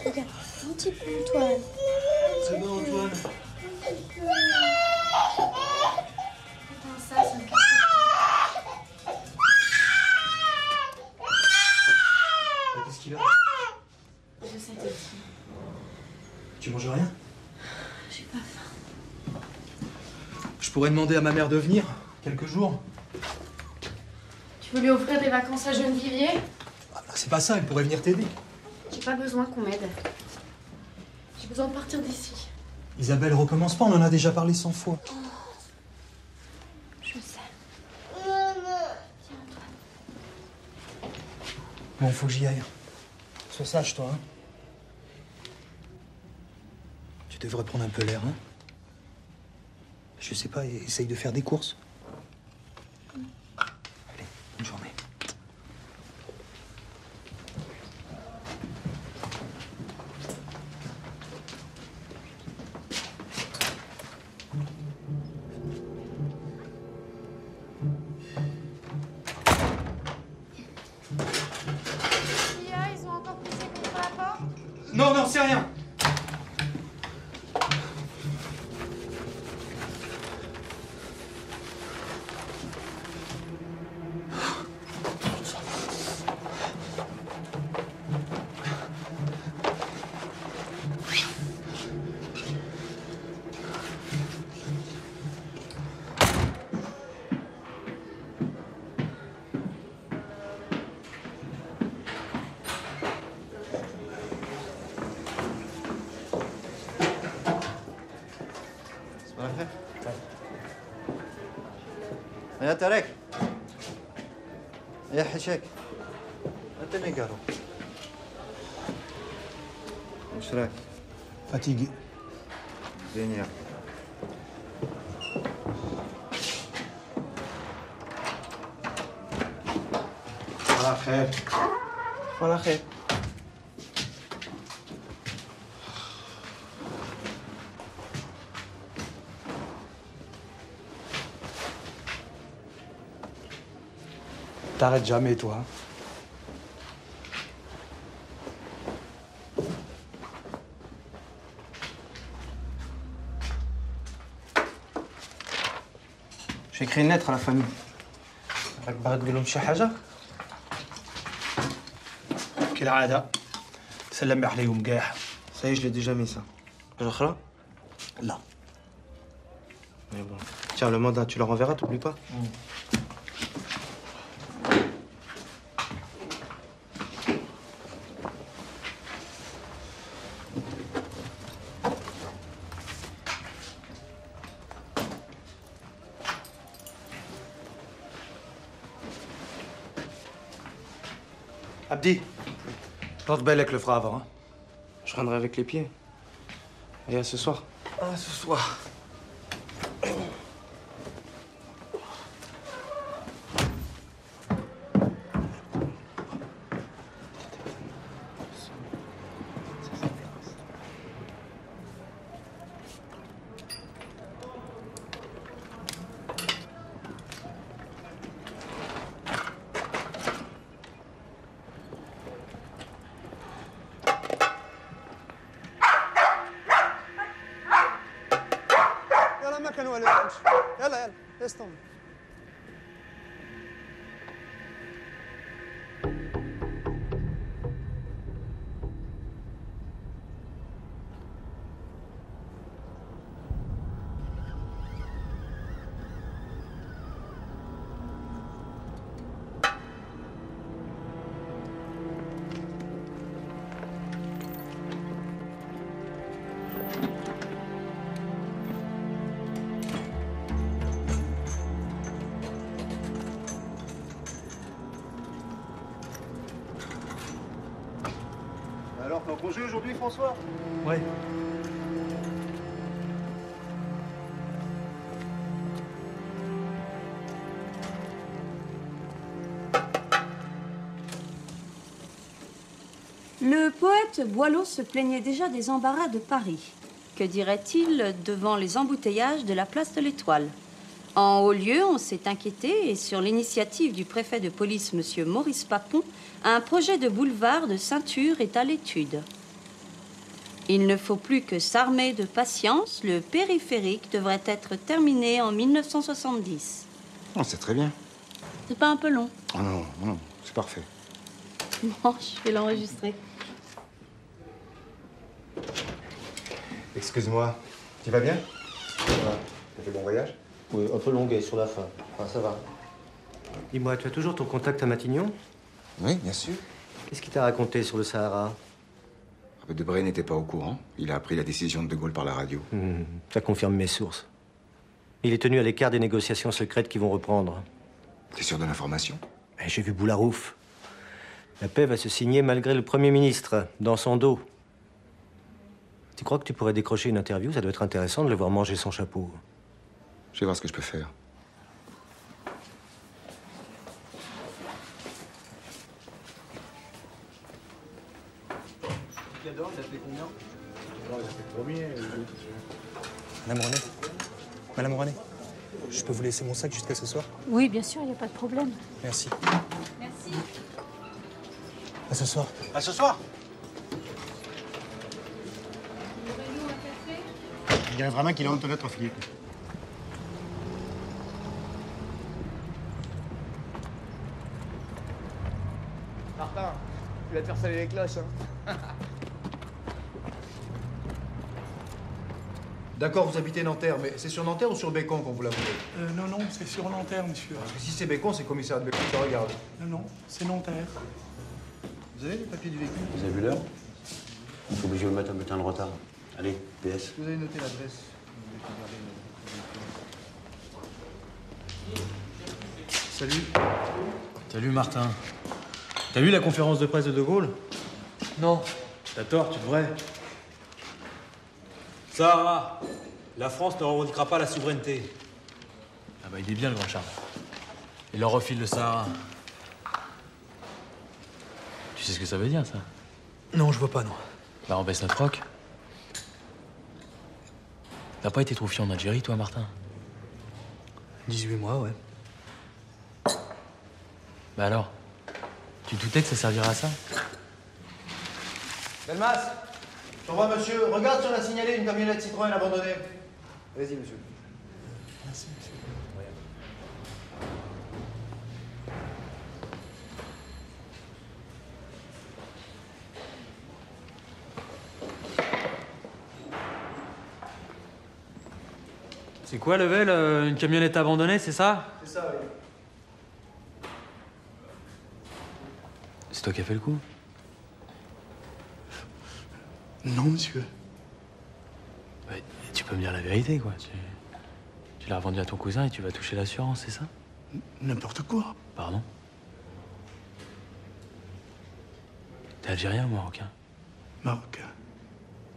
Regarde, un petit peu, Antoine. C'est bon, Antoine. Attends, ça me casse. Qu'est-ce qu'il a? Je sais, t'es ici. Tu manges rien? J'ai pas faim. Je pourrais demander à ma mère de venir quelques jours. Tu veux lui offrir des vacances à Gennevilliers? C'est pas ça, elle pourrait venir t'aider. J'ai pas besoin qu'on m'aide. J'ai besoin de partir d'ici. Isabelle, recommence pas, on en a déjà parlé 100 fois. Oh. Je sais. Viens, Antoine. Bon, faut que j'y aille. Sois sage, toi, hein. Tu devrais prendre un peu l'air, hein. Je sais pas, essaye de faire des courses. Allez, bonne journée. Ils ont encore poussé contre la porte? Non, non, c'est rien. يا ترك يا حشك انت نقرو وش رايك؟ Fatigué. دنيا Voilà, خير. والله خير T'arrêtes jamais, toi. Hein. J'ai écrit une lettre à la famille. راك باغي تقول لهم شي حاجة؟ كالعادة سلم عليهم كاع. Ça y est, je l'ai déjà mis ça. الأخرى؟ لا. Mais bon. Tiens, le mandat, tu le renverras, t'oublies pas? Abdi, porte بالك le fera avant. Hein. Je rendrai avec les pieds. Et à ce soir. Ah, ce soir. يلا يلا استنى Alors, t'es en congé aujourd'hui, François? Ouais. Le poète Boileau se plaignait déjà des embarras de Paris. Que dirait-il devant les embouteillages de la place de l'Étoile? En haut lieu, on s'est inquiété et sur l'initiative du préfet de police, M. Maurice Papon, un projet de boulevard de ceinture est à l'étude. Il ne faut plus que s'armer de patience. Le périphérique devrait être terminé en 1970. Oh, c'est très bien. C'est pas un peu long? Oh non, non, c'est parfait. Bon, je vais l'enregistrer. Excuse-moi, tu vas bien? Ça va. T'as fait bon voyage? Oui, un peu longuet sur la fin. Enfin, ça va. Dis-moi, tu as toujours ton contact à Matignon? Oui, bien sûr. Qu'est-ce qu'il t'a raconté sur le Sahara? Debré n'était pas au courant. Il a appris la décision de Gaulle par la radio. Ça confirme mes sources. Il est tenu à l'écart des négociations secrètes qui vont reprendre. T'es sûr de l'information? J'ai vu Boularouf. La paix va se signer malgré le Premier ministre, dans son dos. Tu crois que tu pourrais décrocher une interview? Ça doit être intéressant de le voir manger son chapeau. Je vais voir ce que je peux faire. Madame René. Madame René. Je peux vous laisser mon sac jusqu'à ce soir? Oui, bien sûr, il n'y a pas de problème. Merci. Merci. À ce soir. À ce soir. Il dirait vraiment qu'il a honte de notre fille. Martin, tu vas te faire saler les cloches, hein. D'accord, vous habitez Nanterre, mais c'est sur Nanterre ou sur Bécon qu'on vous l'a volé? Non, c'est sur Nanterre, monsieur. Parce que si c'est Bécon, c'est le commissaire de Bécon qui regarde. Non, c'est Nanterre. Vous avez les papiers du véhicule? Vous avez vu l'heure? Il faut obligé de mettre un bulletin de retard. Allez, PS. Vous avez noté l'adresse. Salut. Salut Martin. T'as vu la conférence de presse de Gaulle? Non. T'as tort, tu devrais. Sahara, la France ne revendiquera pas la souveraineté. Ah bah il est bien le grand Charles. Il leur refile le Sahara. Tu sais ce que ça veut dire, ça? Non, je vois pas, non. Bah on baisse notre roc. T'as pas été troufier en Algérie, toi, Martin? 18 mois, ouais. Bah alors? Tu te doutais que ça servirait à ça? Delmas, je t'envoie monsieur. Regarde si on a signalé une camionnette Citroën abandonnée. Vas-y, monsieur. Merci, monsieur. C'est quoi, Level? Une camionnette abandonnée, c'est ça? C'est ça, oui. C'est toi qui as fait le coup? Non, monsieur. Ouais, tu peux me dire la vérité, quoi. Tu l'as revendu à ton cousin et tu vas toucher l'assurance, c'est ça? N'importe quoi. Pardon? T'es algérien ou marocain? Marocain.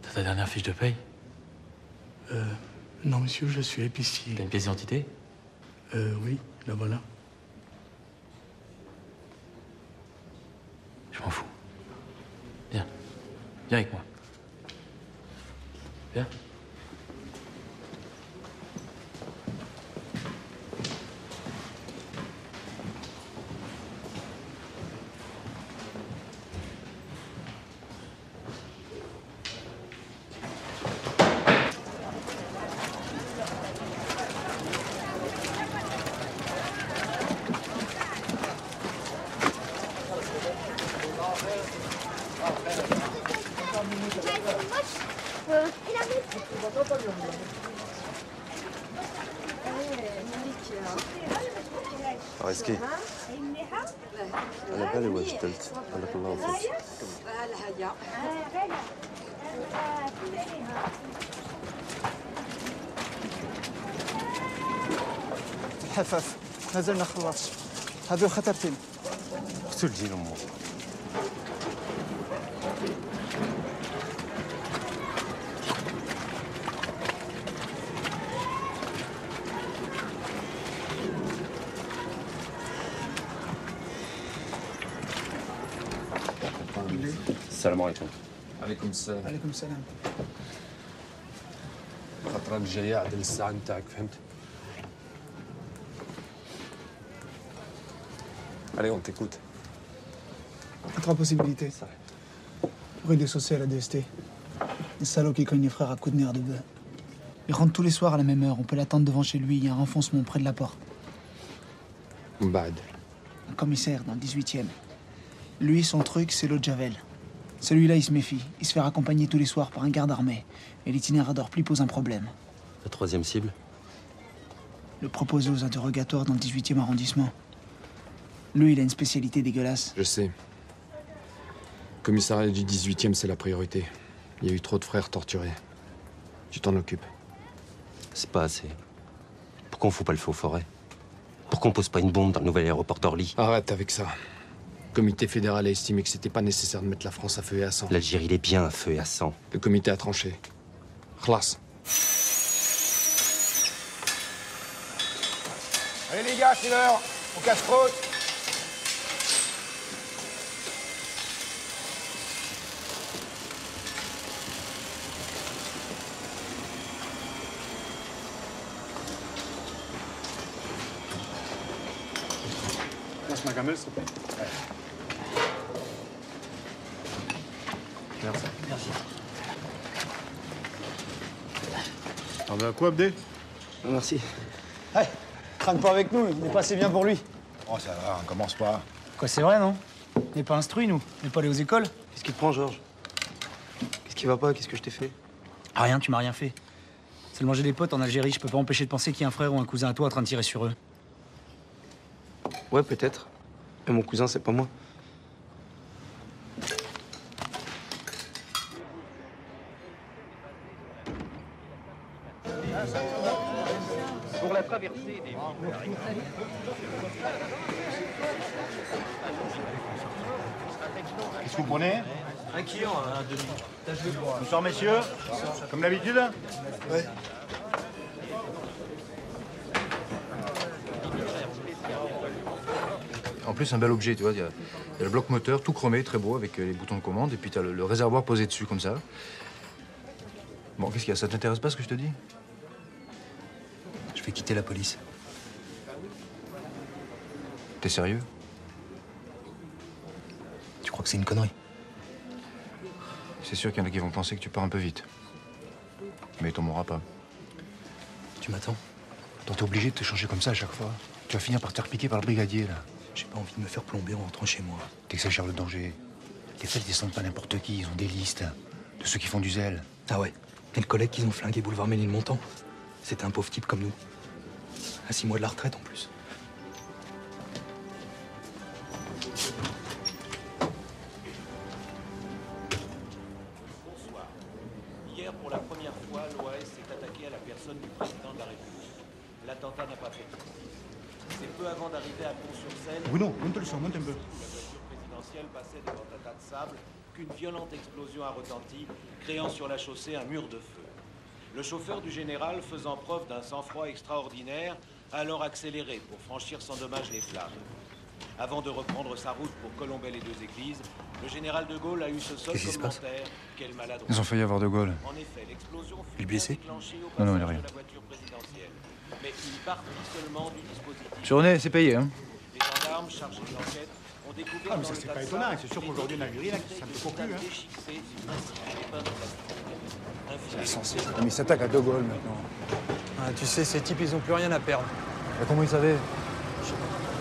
T'as ta dernière fiche de paye? Non, monsieur, je suis épicier. T'as une pièce d'identité? Oui, la voilà. Je m'en fous. Viens. Viens avec moi. Viens. عايزكي؟ أنا بالي وجدت بارك الله فيك. الحفاف مازلنا خلصش. هذو خطرتين. قتل جين أمك. السلام عليكم. عليكم السلام. عليكم السلام. خاطرك جاي عدل الساعة نتاعك فهمت؟ Allez, on t'écoute. Trois possibilités. Pour déssocier à la DST. Les salauds qui cognent les frères à coups de nerfs de bœuf. Il rentre tous les soirs à la même heure. On peut l'attendre devant chez lui. Il y a un renfoncement près de la porte. Bad. Un commissaire dans le 18e. Lui, son truc, c'est l'eau de Javel. Celui-là, il se méfie. Il se fait raccompagner tous les soirs par un garde armé. Et l'itinéraire d'Orpli pose un problème. La troisième cible? Le proposer aux interrogatoires dans le 18e arrondissement. Lui, il a une spécialité dégueulasse. Je sais. Commissariat du 18e, c'est la priorité. Il y a eu trop de frères torturés. Tu t'en occupes. C'est pas assez. Pourquoi on fout pas le feu aux forêts? Pourquoi on pose pas une bombe dans le nouvel aéroport d'Orly? Arrête avec ça. Le comité fédéral a estimé que c'était pas nécessaire de mettre la France à feu et à sang. L'Algérie, il est bien à feu et à sang. Le comité a tranché. Khlas. Allez les gars, c'est l'heure. On casse-croûte. Passe ma gamelle, s'il te plaît. Merci. Merci. T'en veux à quoi, Abdé? Merci. Hey, crâne pas avec nous, il n'est pas assez bien pour lui. Oh, ça va, on commence pas. Quoi, c'est vrai, non? On n'est pas instruits, nous. On n'est pas allés aux écoles. Qu'est-ce qui te prend, Georges? Qu'est-ce qui va pas? Qu'est-ce que je t'ai fait? Ah, rien, tu m'as rien fait. Seulement j'ai des potes en Algérie, je peux pas empêcher de penser qu'il y a un frère ou un cousin à toi en train de tirer sur eux. Ouais, peut-être. Mais mon cousin, c'est pas moi. Pour la traversée des Qu'est-ce que vous prenez? Un client, un demi. Bonsoir, messieurs. Comme d'habitude? Ouais. En plus, un bel objet, tu vois. Il y a le bloc moteur, tout chromé, très beau, avec les boutons de commande. Et puis, tu as le réservoir posé dessus, comme ça. Bon, qu'est-ce qu'il y a? Ça t'intéresse pas, ce que je te dis? Je vais quitter la police. T'es sérieux? Tu crois que c'est une connerie? C'est sûr qu'il y en a qui vont penser que tu pars un peu vite. Mais t'en mourras pas. Tu m'attends? Toi, t'es obligé de te changer comme ça à chaque fois. Tu vas finir par te faire piquer par le brigadier, là. J'ai pas envie de me faire plomber en rentrant chez moi. T'exagères le danger. Les flics descendent pas n'importe qui, ils ont des listes de ceux qui font du zèle. Ah ouais? Et le collègue qu'ils ont flingué boulevard Ménilmontant? C'était un pauvre type comme nous. À 6 mois de la retraite, en plus. Bonsoir. Hier, pour la première fois, l'OAS s'est attaqué à la personne du président de la République. L'attentat n'a pas fait de justice. C'est peu avant d'arriver à Pont-sur-Seine, Bruno, monte le son, monte un peu. où la voiture présidentielle passait devant un tas de sable, qu'une violente explosion a retenti, créant sur la chaussée un mur de feu. Le chauffeur du général, faisant preuve d'un sang-froid extraordinaire, a alors accéléré pour franchir sans dommage les flammes. Avant de reprendre sa route pour Colombey-les-Deux-Églises, le général de Gaulle a eu ce seul Qu'est-ce qui se passe? commentaire: quel maladroit. Ils ont failli avoir de Gaulle. En effet, l'explosion Il fut est blessé? déclenchée au Non, il a passage rien. de la voiture présidentielle. Mais une partie seulement du dispositif. Journée, c'est payé, hein? Les gendarmes chargés de l'enquête ont découvert Ah, mais dans ça, le c'est tas pas de étonnant. sable C'est sûr des qu'aujourd'hui, en bouteilles Algérie, là, ça ne de te court plus, métal hein. déchiquetées ainsi que des pinces plastiques. Un filet Censé. Mais ils s'attaquent à De Gaulle, maintenant. Ah, tu sais, ces types, ils ont plus rien à perdre. Bah, comment ils savaient?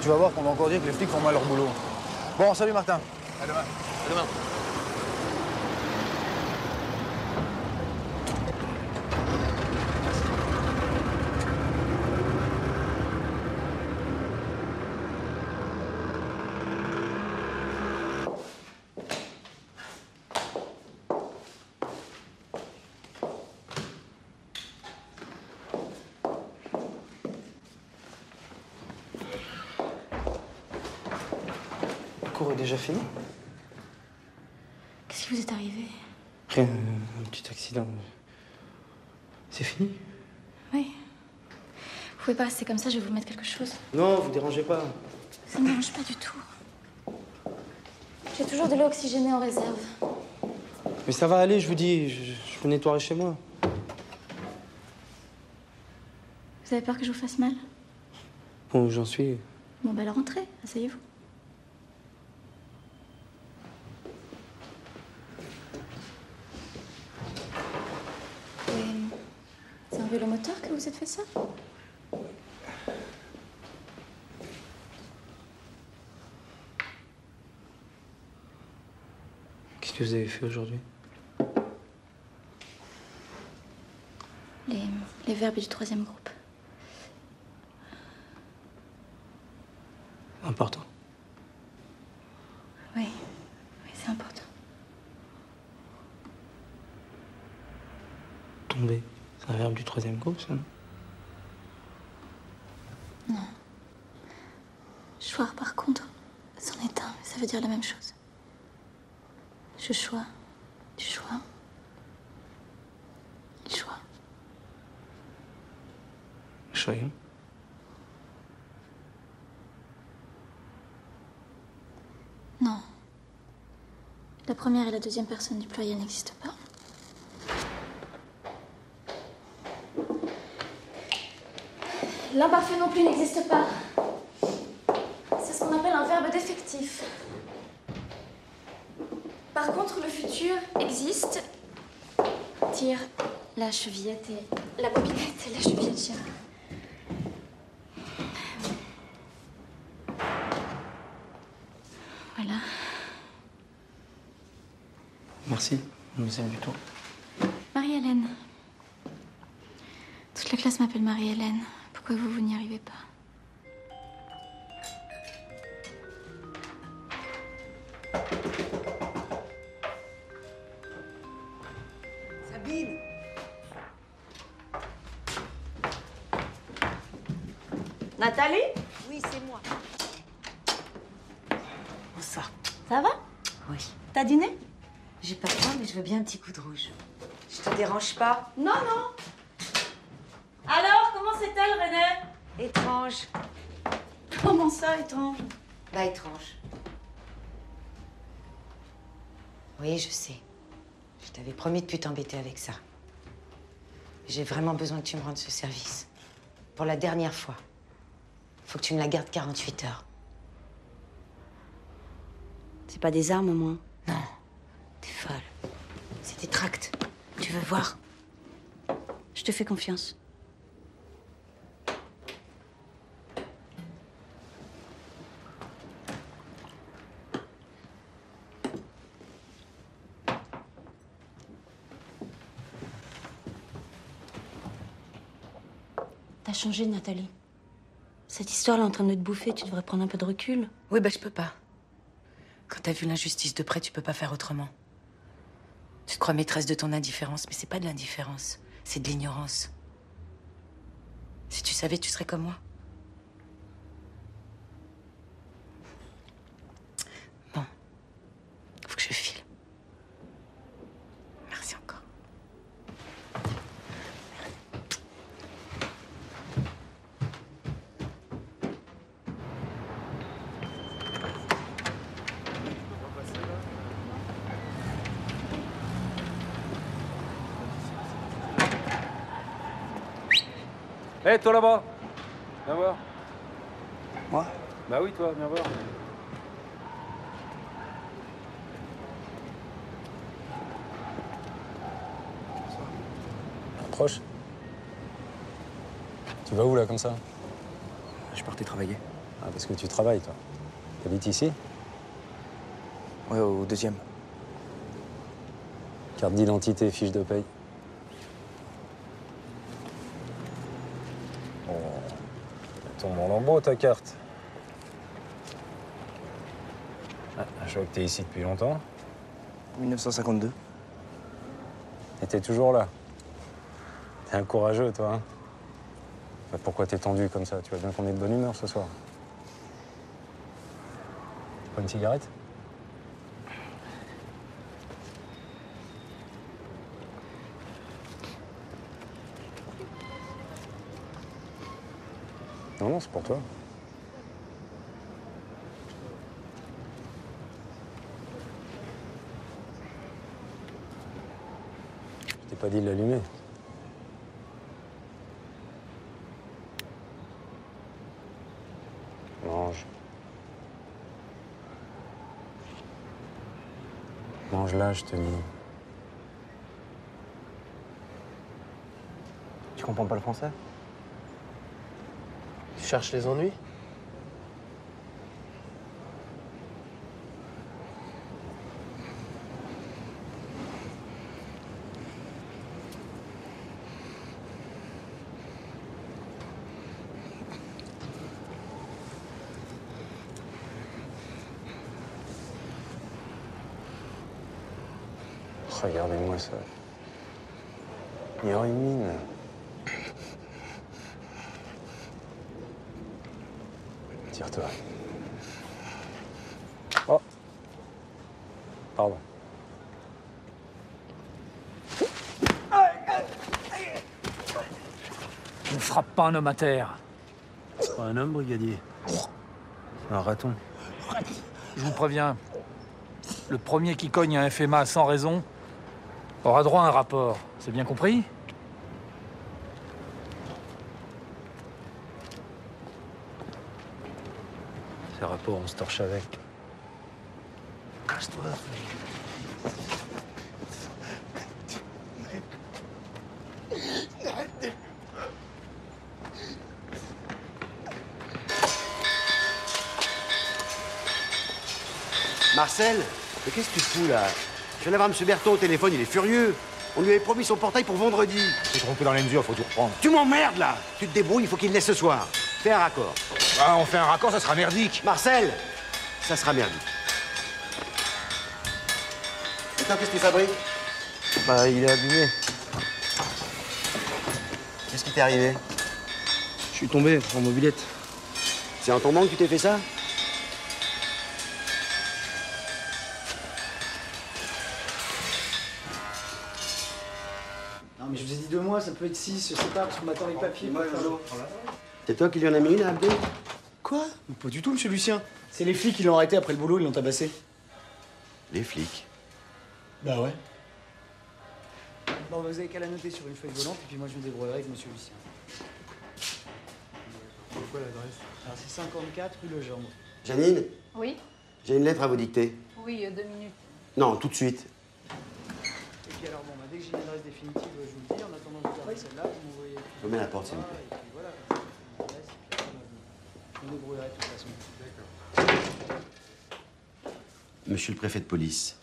Tu vas voir qu'on va encore dire que les flics font mal leur boulot. Bon, salut Martin. À demain. À demain. Le cours est déjà fini? Qu'est-ce qui vous est arrivé? Rien, un petit accident. C'est fini? Oui. Vous pouvez pas rester comme ça, je vais vous mettre quelque chose. Non, vous dérangez pas. Ça ne me dérange pas du tout. J'ai toujours de l'eau oxygénée en réserve. Mais ça va aller, je vous dis, je vous nettoierai chez moi. Vous avez peur que je vous fasse mal? Bon, j'en suis. Bon, bah, alors rentrez, asseyez-vous. C'est un vélo moteur que vous êtes fait ça? Qu'est-ce que vous avez fait aujourd'hui? Les verbes du 3e groupe. Important. Oui, c'est important. Tomber, c'est un verbe du 3e groupe, ça, non? Non. Choir, par contre, c'en est un, mais ça veut dire la même chose. Je chois, tu chois, il choisit. Choyons. Non. La première et la deuxième personne du pluriel n'existent pas. L'imparfait non plus n'existe pas. C'est ce qu'on appelle un verbe défectif. Par contre, le futur existe. Tire la chevillette et la bobinette et la chevillette gire. Voilà. Merci, mademoiselle Buton. Marie-Hélène. Toute la classe m'appelle Marie-Hélène. Pourquoi vous n'y arrivez pas? Sabine! Nathalie? Oui, c'est moi. Bonsoir. Ça va? Oui. T'as dîné? J'ai pas faim, mais je veux bien un petit coup de rouge. Je te dérange pas? Non, non. Alors, comment c'est-elle, René? Étrange. Comment ça, étrange? Bah, étrange. Oui, je sais. Je t'avais promis de plus t'embêter avec ça. J'ai vraiment besoin que tu me rendes ce service. Pour la dernière fois. Faut que tu me la gardes 48 heures. C'est pas des armes, au moins? Non, t'es folle. C'est des tracts. Tu veux voir? Je te fais confiance. T'as changé, Nathalie. Cette histoire-là est en train de te bouffer, tu devrais prendre un peu de recul. Oui, bah je peux pas. Quand t'as vu l'injustice de près, tu peux pas faire autrement. Tu te crois maîtresse de ton indifférence, mais c'est pas de l'indifférence, c'est de l'ignorance. Si tu savais, tu serais comme moi. Bon, faut que je file. Merci encore. Hé, toi là-bas, viens voir. Moi? Bah oui, toi, viens voir. Approche. Tu vas où là, comme ça? Je partais travailler. Ah, parce que tu travailles, toi. T'habites ici? Ouais, au 2e. Carte d'identité, fiche de paye. Oh, elle tombe en lambeaux, ta carte. Ah, je vois que t'es ici depuis longtemps. 1952. Et t'es toujours là. T'es un courageux, toi, hein? Bah, pourquoi t'es tendu comme ça? Tu vois bien qu'on est de bonne humeur ce soir. Pas une cigarette? Non, non, c'est pour toi. Je t'ai pas dit de l'allumer. Mange. Mange-la, je te dis. Tu comprends pas le français? Tu cherches les ennuis? Regardez-moi ça. Il y a une mine. Tire-toi. Oh. Pardon. Je ne frappe pas un homme à terre. C'est pas un homme, brigadier. C'est un raton. Je vous préviens, le premier qui cogne un FMA sans raison aura droit à un rapport. C'est bien compris? Ces rapports, on se torche avec. Casse-toi. Marcel, mais qu'est-ce que tu fous là? Je viens d'avoir M. Berton au téléphone, il est furieux. On lui avait promis son portail pour vendredi. T'es trompé dans les mesures, faut tout reprendre. Tu m'emmerdes là. Tu te débrouilles, il faut qu'il le laisse ce soir. Fais un raccord. Ah, on fait un raccord, ça sera merdique. Marcel, ça sera merdique. Attends, qu'est-ce que tu fabriques? Bah, il est abîmé. Qu'est-ce qui t'est arrivé? Je suis tombé en mobilette. C'est en tombant que tu t'es fait ça? Non, mais je vous ai dit 2 mois, ça peut être 6, je sais pas, parce qu'on m'attend les papiers. C'est toi qui lui en as mis une à Abdé? Quoi? Pas du tout, monsieur Lucien. C'est les flics qui l'ont arrêté après le boulot, ils l'ont tabassé. Les flics? Bah ouais. Bon, vous avez qu'à la noter sur une feuille volante, et puis moi je me débrouillerai avec monsieur Lucien. C'est quoi l'adresse? Alors c'est 54 rue Legendre. Janine, Oui? j'ai une lettre à vous dicter. Oui, 2 minutes. Non, tout de suite. Et puis alors, bon, bah, dès que j'ai une adresse définitive, je vous le dis. En attendant, vous gardez celle-là, vous m'envoyez. Je mets la porte, s'il vous plaît. Et puis voilà, je me débrouillerai de toute façon. D'accord. Monsieur le préfet de police,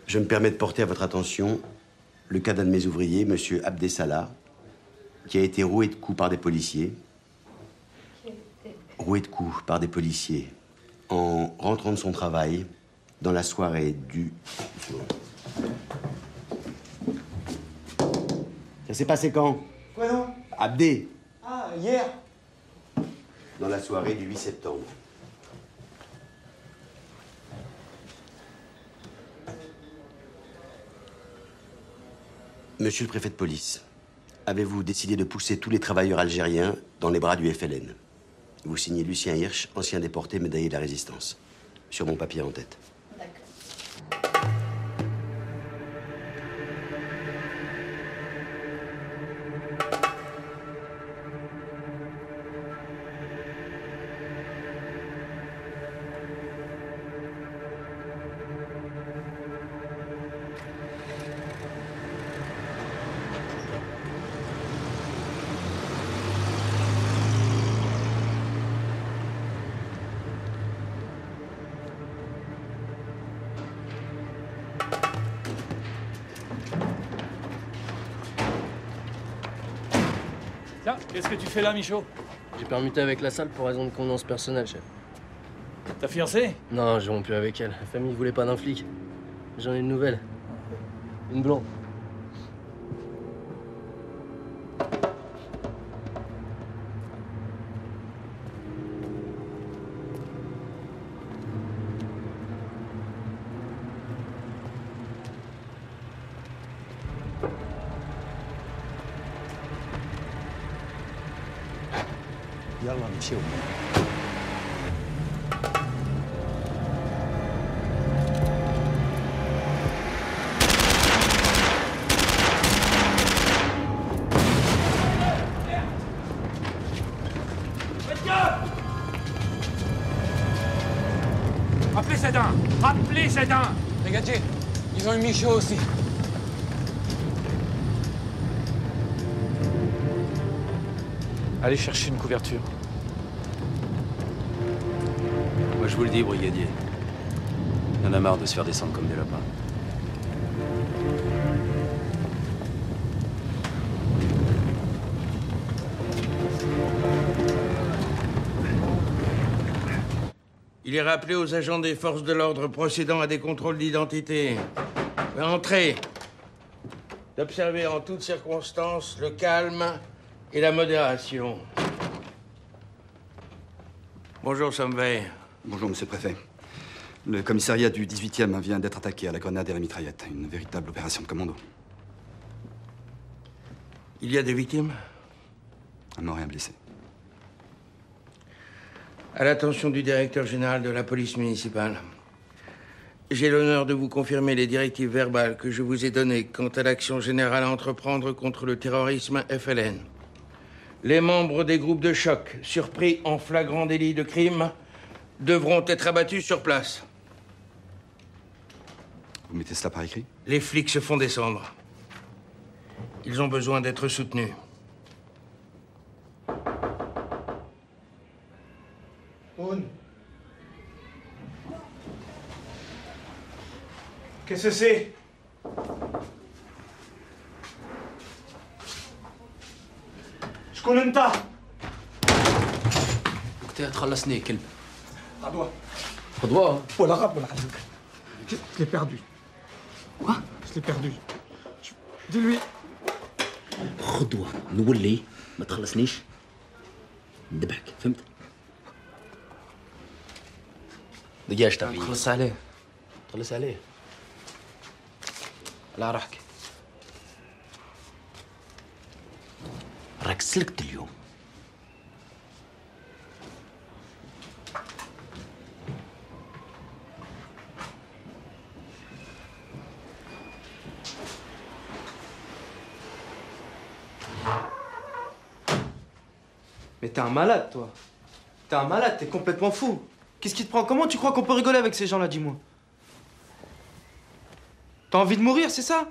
je me permets de porter à votre attention le cas d'un de mes ouvriers, monsieur Abdé Salah, qui a été roué de coups par des policiers. Roué de coups par des policiers en rentrant de son travail dans la soirée du... Ça s'est passé quand? Quoi non? Abdé, Ah, hier? dans la soirée du 8 septembre. Monsieur le préfet de police, avez-vous décidé de pousser tous les travailleurs algériens dans les bras du FLN? Vous signez Lucien Hirsch, ancien déporté, médaillé de la Résistance. Sur mon papier en tête. Tiens, qu'est-ce que tu fais là, Michaud? J'ai permuté avec la salle pour raison de convenance personnelle, chef. Ta fiancée? Non, j'ai rompu avec elle. La famille voulait pas d'un flic. J'en ai une nouvelle. Une blonde. يلا نمشيو. c'est un. Brigadier, ils ont eu Michaud aussi. Allez chercher une couverture. Moi, je vous le dis, brigadier. Il y en a marre de se faire descendre comme des lapins. Il est rappelé aux agents des forces de l'ordre procédant à des contrôles d'identité. Entrez. D'observer en toutes circonstances le calme et la modération. Bonjour, Sommeil. Bonjour, monsieur le préfet. Le commissariat du 18e vient d'être attaqué à la grenade et à la mitraillette. Une véritable opération de commando. Il y a des victimes? Un mort et un blessé. À l'attention du directeur général de la police municipale. J'ai l'honneur de vous confirmer les directives verbales que je vous ai données quant à l'action générale à entreprendre contre le terrorisme FLN. Les membres des groupes de choc, surpris en flagrant délit de crime, devront être abattus sur place. Vous mettez cela par écrit? Les flics se font descendre. Ils ont besoin d'être soutenus. Oun. Qu'est-ce que c'est? شكون انت؟ وقتها تخلصني كلب. غدوة. غدوة؟ ولا غاب ولا حاجة. Je l'ai perdu. Quoi? Je l'ai perdu. Dis-lui. غدوة نولي ما تخلصنيش نذبحك فهمت؟ دقيقة تبي تخلص عليه. تخلص عليه. على روحك. راك سلكت اليوم. Mais t'es un malade, toi. T'es un malade, t'es complètement fou. Qu'est-ce qui te prend? Comment tu crois qu'on peut rigoler avec ces gens-là, dis-moi? T'as envie de mourir, c'est ça?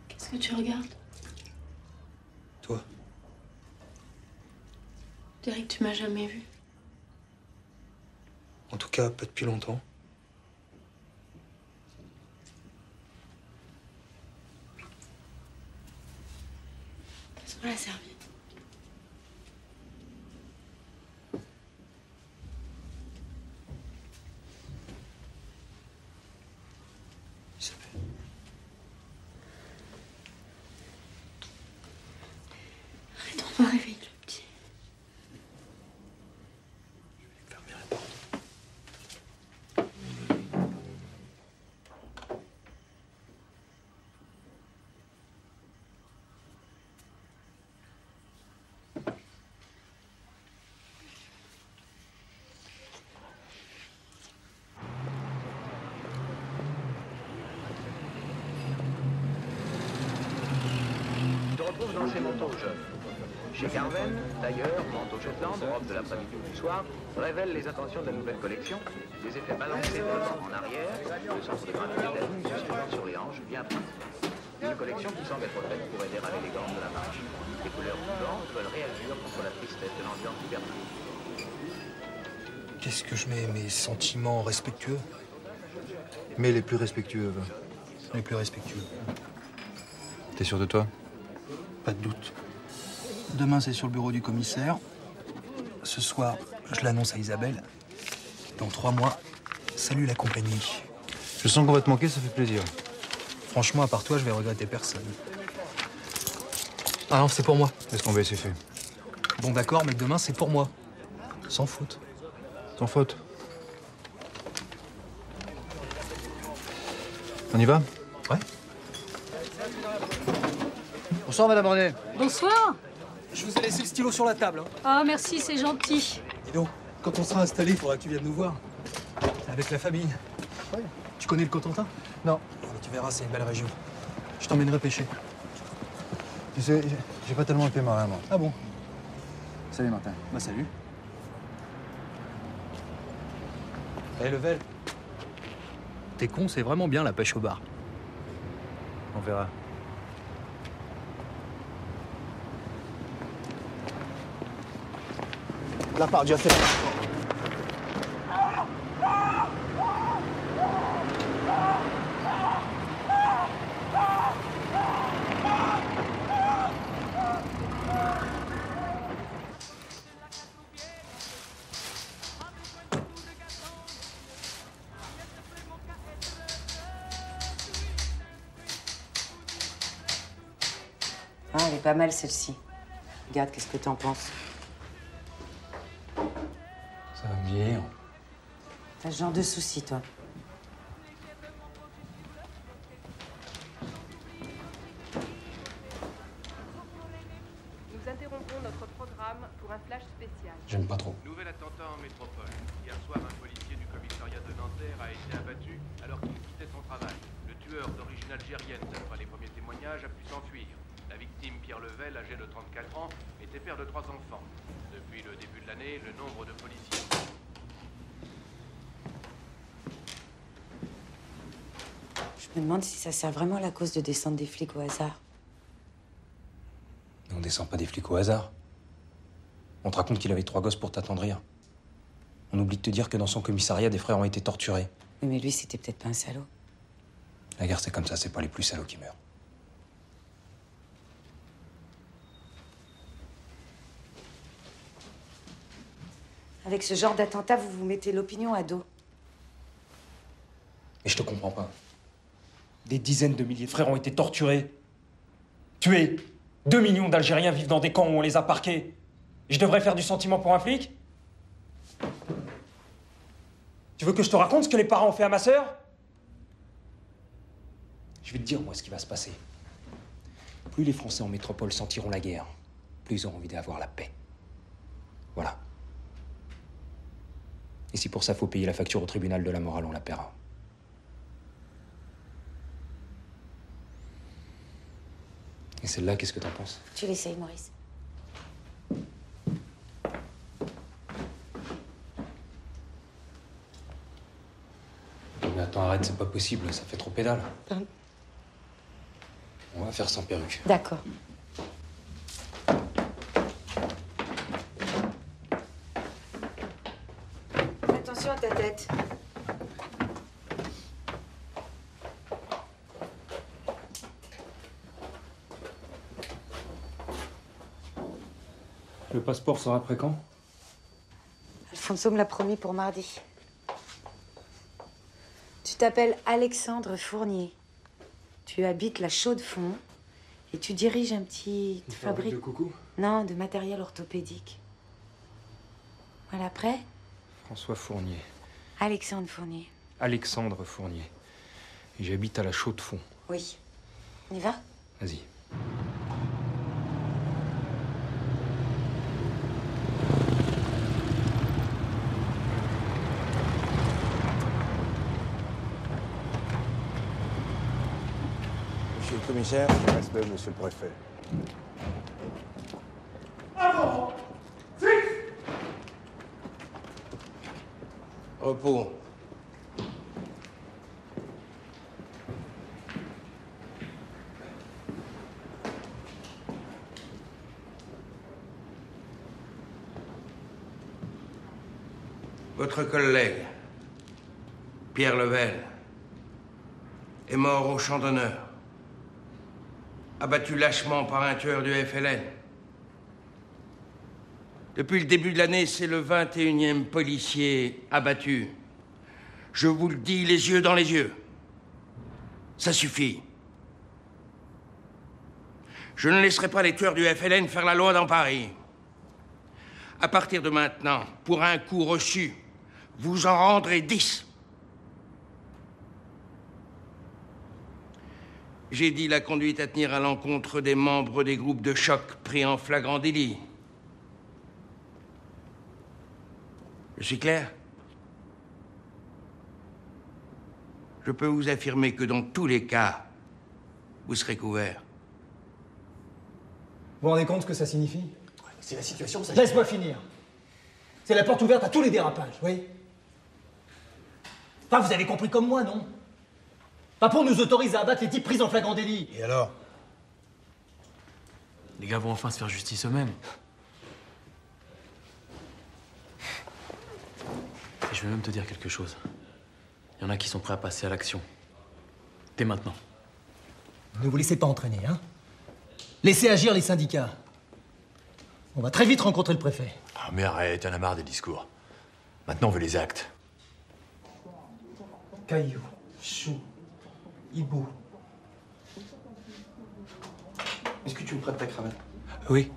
Qu'est-ce que tu regardes? Toi. Je dirais que tu m'as jamais vu. En tout cas, pas depuis longtemps. Passe-moi la serviette. Arrête, on va réveiller le petit. Se retrouve dans ses manteaux jeunes. Chez Carven, tailleur, manteau Shetland, robe de l'après-midi ou du soir, révèle les intentions de la nouvelle collection, des effets balancés devant en arrière, le centre de gravité suspendant sur les hanches, bien pris. Une collection qui semble être faite pour aider à l'élégance de la marche. Les couleurs vivantes veulent réagir contre la tristesse de l'ambiance hivernale. Qu'est-ce que je mets? Mes sentiments respectueux? Mais les plus respectueux, va. Les plus respectueux. T'es sûr de toi? Pas de doute. Demain, c'est sur le bureau du commissaire. Ce soir, je l'annonce à Isabelle. Dans 3 mois, salut la compagnie. Je sens qu'on va te manquer, ça fait plaisir. Franchement, à part toi, je vais regretter personne. Ah non, c'est pour moi. Laisse tomber, c'est fait. Bon, d'accord, mais demain, c'est pour moi. Sans faute. Sans faute. On y va? Ouais. Bonsoir, Madame René. Bonsoir. Je vous ai laissé le stylo sur la table. Hein. Ah, merci, c'est gentil. Dis donc, quand on sera installé, il faudra que tu viennes nous voir. Avec la famille. Ouais. Tu connais le Cotentin? Non. Tu verras, c'est une belle région. Je t'emmènerai pêcher. Tu sais, j'ai pas tellement été marin, moi. Ah bon? Salut, Martin. Bah salut. Eh, Level. T'es con, c'est vraiment bien la pêche au bar. On verra. La part du fait. Ah, elle est pas mal celle-ci. Regarde, qu'est-ce que t'en penses? Ça va me vieillir. T'as ce genre de soucis, toi. Nous interrompons notre programme pour un flash spécial. J'aime pas trop. Nouvel attentat en métropole. Hier soir, un policier du commissariat de Nanterre a été abattu alors qu'il quittait son travail. Le tueur, d'origine algérienne, d'après les premiers témoignages, a pu s'enfuir. La victime, Pierre Level, âgé de 34 ans, était père de 3 enfants. Depuis le début de l'année, le nombre de policiers... Je me demande si ça sert vraiment à la cause de descendre des flics au hasard. On descend pas des flics au hasard. On te raconte qu'il avait 3 gosses pour t'attendrir. On oublie de te dire que dans son commissariat, des frères ont été torturés. Oui, mais lui, c'était peut-être pas un salaud. La guerre, c'est comme ça, c'est pas les plus salauds qui meurent. Avec ce genre d'attentat, vous vous mettez l'opinion à dos. Et je te comprends pas. Des dizaines de milliers de frères ont été torturés, tués. 2 millions d'Algériens vivent dans des camps où on les a parqués. Et je devrais faire du sentiment pour un flic? Tu veux que je te raconte ce que les parents ont fait à ma sœur? Je vais te dire, moi, ce qui va se passer. Plus les Français en métropole sentiront la guerre, plus ils auront envie d'avoir la paix. Voilà. Et si pour ça, faut payer la facture au tribunal de la morale, on la paiera. Et celle-là, qu'est-ce que t'en penses? Tu l'essayes, Maurice. Mais attends, arrête, c'est pas possible, ça fait trop pédale. Pardon. On va faire sans perruque. D'accord. Attention à ta tête. Le passeport sera prêt quand? Alfonso me l'a promis pour mardi. Tu t'appelles Alexandre Fournier. Tu habites la Chaux-de-Fonds et tu diriges un petit Une fabrique de coucou? Non, de matériel orthopédique. Voilà, prêt? François Fournier. Alexandre Fournier. Alexandre Fournier. Et j'habite à la Chaux-de-Fonds. Oui. On y va? Vas-y. Monsieur le commissaire, respect, monsieur le préfet. Avant! Repos. Votre collègue, Pierre Level, est mort au champ d'honneur, abattu lâchement par un tueur du FLN. Depuis le début de l'année, c'est le 21e policier abattu. Je vous le dis les yeux dans les yeux. Ça suffit. Je ne laisserai pas les tueurs du FLN faire la loi dans Paris. À partir de maintenant, pour un coup reçu, vous en rendrez 10. J'ai dit la conduite à tenir à l'encontre des membres des groupes de choc pris en flagrant délit. Je suis clair? Je peux vous affirmer que dans tous les cas, vous serez couvert. Vous vous rendez compte ce que ça signifie? C'est la situation, ça... Laisse-moi finir. C'est la porte ouverte à tous les dérapages, oui. Enfin, vous avez compris comme moi, non? Pas pour nous autoriser à abattre les 10 prises en flagrant délit. Et alors? Les gars vont enfin se faire justice eux-mêmes. Et je vais même te dire quelque chose. Il y en a qui sont prêts à passer à l'action. Dès maintenant. Ne vous laissez pas entraîner, hein? Laissez agir les syndicats. On va très vite rencontrer le préfet. Ah, mais arrête, y'en a marre des discours. Maintenant, on veut les actes. Caillou, chou, hibou. Est-ce que tu me prêtes ta cravate? Oui.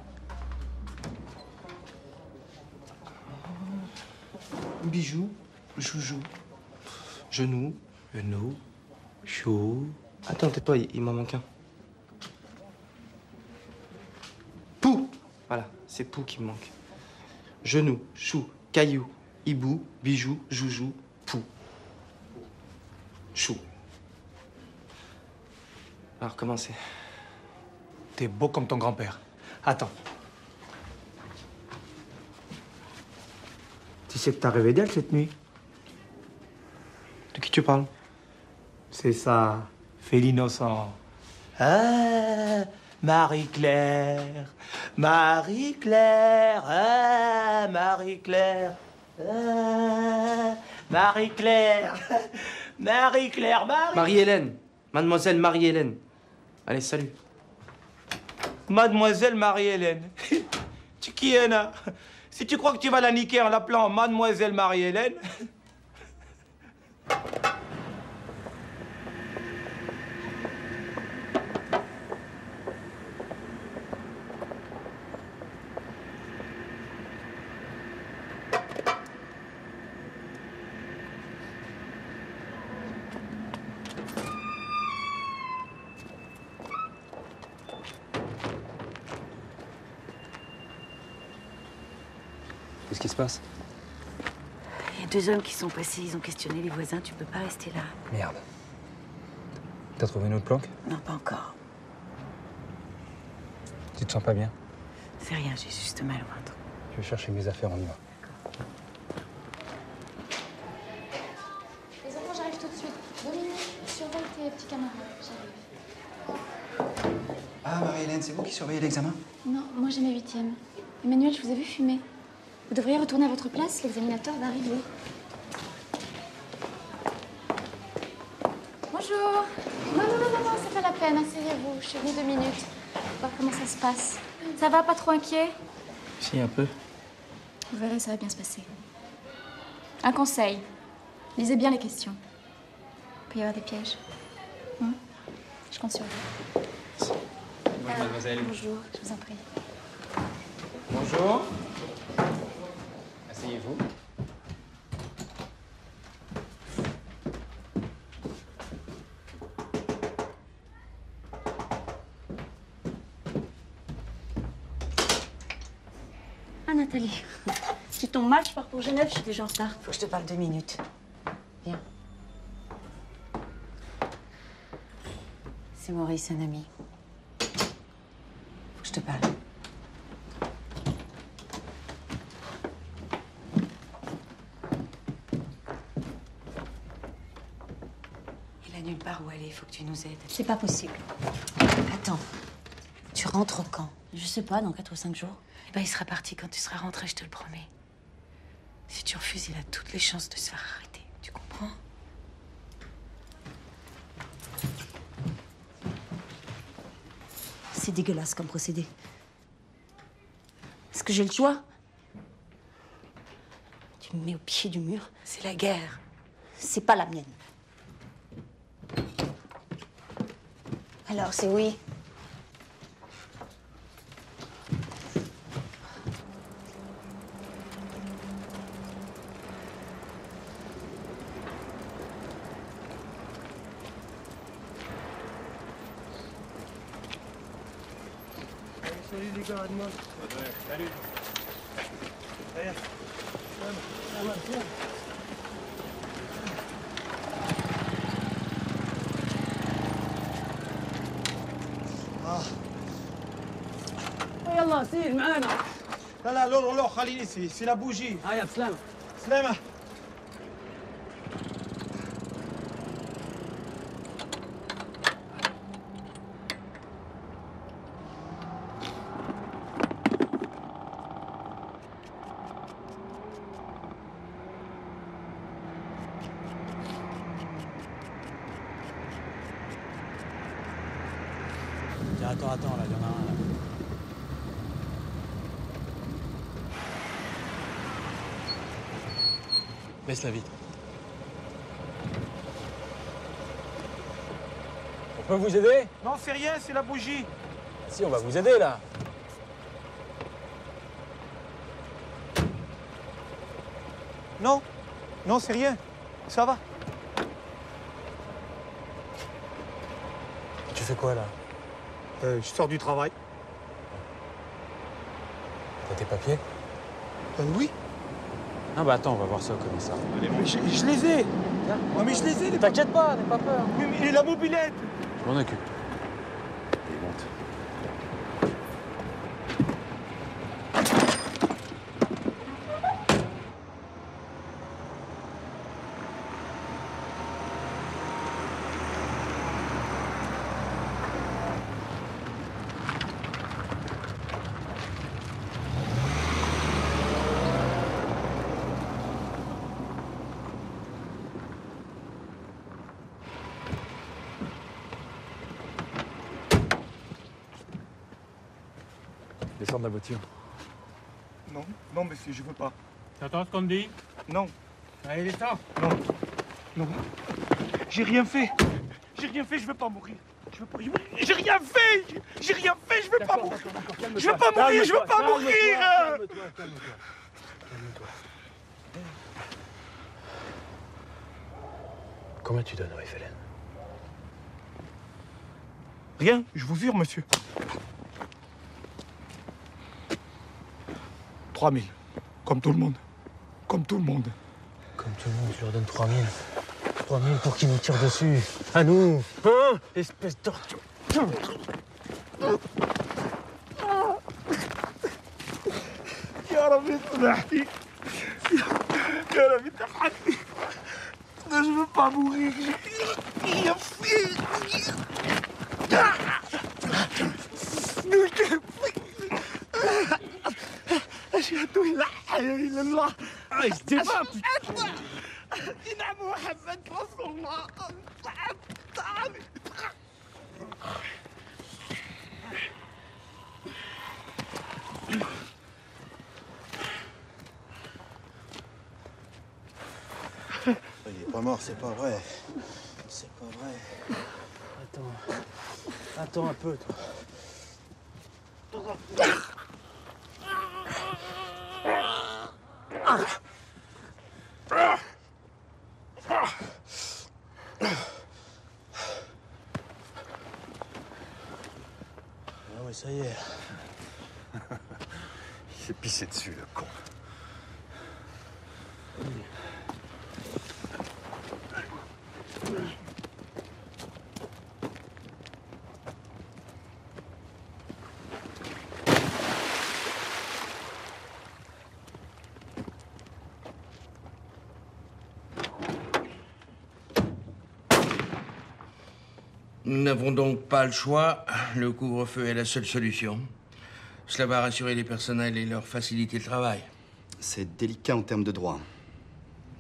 Bijou, joujou, genou, chou. Attends, tais-toi, il m'en manque un. Pou! Voilà, c'est Pou qui me manque. Genou, chou, caillou, hibou, bijou, joujou, Pou. Chou. Alors, comment c'est? T'es beau comme ton grand-père. Attends. Tu sais que t'as rêvé d'elle cette nuit? De qui tu parles? C'est ça, fais l'innocent. Ah, Marie-Claire, Marie-Claire, ah, Marie-Claire, ah, Marie-Claire, Marie-Claire, Marie... Marie-Hélène, mademoiselle Marie-Hélène. Allez, salut. Mademoiselle Marie-Hélène. Tu qui es là? Si tu crois que tu vas la niquer en l'appelant Mademoiselle Marie-Hélène... Qu'est-ce qui se passe? Il y a 2 hommes qui sont passés, ils ont questionné les voisins, tu peux pas rester là. Merde. T'as trouvé une autre planque? Non, pas encore. Tu te sens pas bien? C'est rien, j'ai juste mal au ventre. Je vais chercher mes affaires, on y va. Les enfants, j'arrive tout de suite. Dominique, surveille tes petits camarades. J'arrive. Ah, Marie-Hélène, c'est vous qui surveillez l'examen? Non, moi j'ai mes 8e. Emmanuel, je vous ai vu fumer. Vous devriez retourner à votre place, l'examinateur va arriver. Bonjour. Non, c'est pas la peine, asseyez-vous. Je suis venue 2 minutes. Voir comment ça se passe. Ça va, pas trop inquiet? Si, un peu. Vous verrez, ça va bien se passer. Un conseil. Lisez bien les questions. Il peut y avoir des pièges. Je compte sur vous. Bonjour, mademoiselle. Bonjour, je vous en prie. Bonjour. Asseyez-vous. Ah, Nathalie. Tu tombes mal, je pars pour Genève, je suis déjà en retard. Faut que je te parle 2 minutes. Viens. C'est Maurice, un ami. Faut que je te parle. Il a nulle part où aller, il faut que tu nous aides. C'est pas possible. Attends. Tu rentres quand? Je sais pas, dans 4 ou 5 jours. Eh ben, il sera parti quand tu seras rentré, je te le promets. Si tu refuses, il a toutes les chances de se faire arrêter. Tu comprends? C'est dégueulasse comme procédé. Est-ce que j'ai le choix? Tu me mets au pied du mur. C'est la guerre. C'est pas la mienne. Alors, c'est oui. Salut les gars, à demain. Salut. يلا سير معانا. لا لو خليني سي لا بوجي. هيا بسلامة. سلامة. Attends, là, il y en a un là. Baisse la vitre. On peut vous aider? Non, c'est rien, c'est la bougie. Si, on va vous aider là. Non, c'est rien. Ça va. Tu fais quoi là? Je sors du travail. T'as tes papiers? Oui. Non, bah attends, on va voir ça au commissariat. Mais je les ai. Ouais, mais je les ai. T'inquiète pas, n'aie pas peur. Oui, mais la mobilette. Je m'en occupe. Descends de la voiture. Non, monsieur, je veux pas. T'entends ce qu'on te dit? Non. Allez, descends. Non. J'ai rien fait, je veux pas mourir. J'ai rien fait, je veux pas mourir. Je veux pas mourir. Calme-toi. Combien tu donnes au FLN? Rien, je vous jure, monsieur. 3000. Comme tout le monde. Comme tout le monde, je leur donne 3000. 3000 pour qu'ils nous tirent dessus. À nous. Hein? Espèce d'ortu. يا ربي سامحني. يا ربي سامحني. Je veux pas mourir. J'ai rien fait. أشهد أن لا إله إلا الله. أشهد أن محمد رسول الله. Il est pas mort, c'est pas vrai. C'est pas vrai. Attends un peu, toi. Ah oui, ça y est. Il s'est pissé dessus, le con. Nous n'avons donc pas le choix. Le couvre-feu est la seule solution. Cela va rassurer les personnels et leur faciliter le travail. C'est délicat en termes de droit.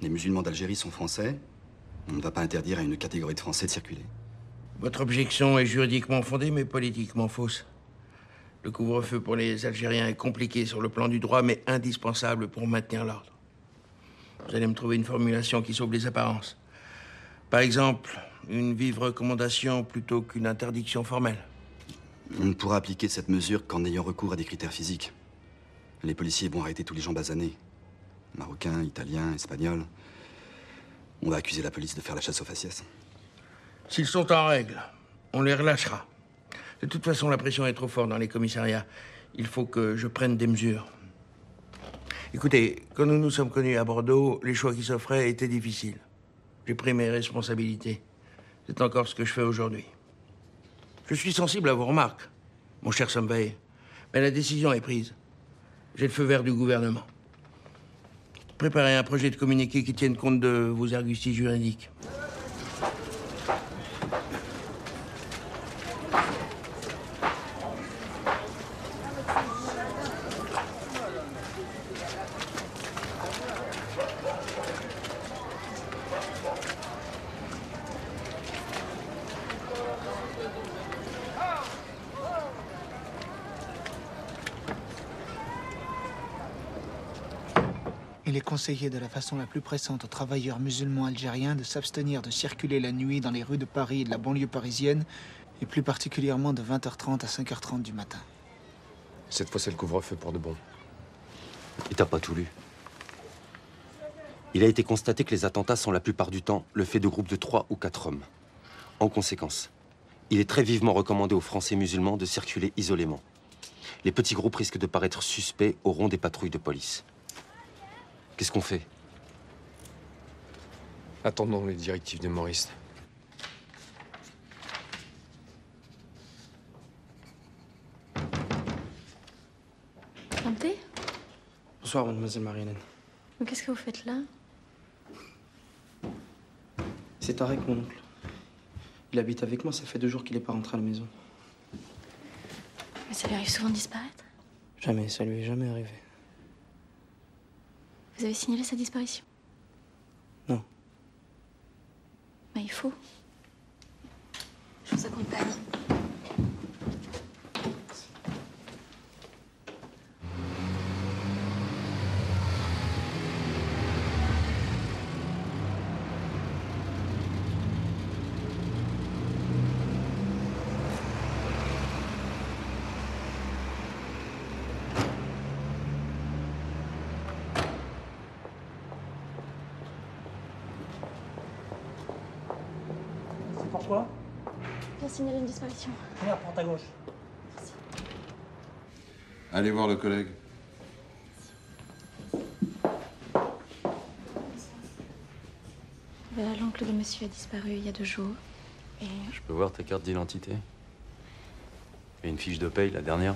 Les musulmans d'Algérie sont français. On ne va pas interdire à une catégorie de Français de circuler. Votre objection est juridiquement fondée, mais politiquement fausse. Le couvre-feu pour les Algériens est compliqué sur le plan du droit, mais indispensable pour maintenir l'ordre. Vous allez me trouver une formulation qui sauve les apparences. Par exemple, une vive recommandation plutôt qu'une interdiction formelle. On ne pourra appliquer cette mesure qu'en ayant recours à des critères physiques. Les policiers vont arrêter tous les gens basanés. Marocains, Italiens, Espagnols. On va accuser la police de faire la chasse aux faciès. S'ils sont en règle, on les relâchera. De toute façon, la pression est trop forte dans les commissariats. il faut que je prenne des mesures. Écoutez, quand nous nous sommes connus à Bordeaux, les choix qui s'offraient étaient difficiles. J'ai pris mes responsabilités. C'est encore ce que je fais aujourd'hui. Je suis sensible à vos remarques, mon cher Sommeil, mais la décision est prise. J'ai le feu vert du gouvernement. Préparez un projet de communiqué qui tienne compte de vos arguties juridiques. Il est conseillé de la façon la plus pressante aux travailleurs musulmans algériens de s'abstenir de circuler la nuit dans les rues de Paris et de la banlieue parisienne, et plus particulièrement de 20h30 à 5h30 du matin. Cette fois, c'est le couvre-feu pour de bon. Et t'as pas tout lu. Il a été constaté que les attentats sont la plupart du temps le fait de groupes de 3 ou 4 hommes. En conséquence, il est très vivement recommandé aux Français musulmans de circuler isolément. Les petits groupes risquent de paraître suspects au rond des patrouilles de police. Qu'est-ce qu'on fait? Attendons les directives de Maurice. Santé? Bonsoir, mademoiselle Marie-Hélène. Mais qu'est-ce que vous faites là? C'est Tarek, mon oncle. Il habite avec moi, ça fait 2 jours qu'il n'est pas rentré à la maison. Mais ça lui arrive souvent de disparaître? Jamais, ça lui est jamais arrivé. Vous avez signalé sa disparition? Non. Mais il faut. Je vous accompagne. Pourquoi? Viens signaler une disparition. Regarde, prends ta gauche. Allez voir le collègue. Voilà, l'oncle de monsieur a disparu il y a 2 jours. Et Je peux voir ta carte d'identité? Et une fiche de paye, la dernière?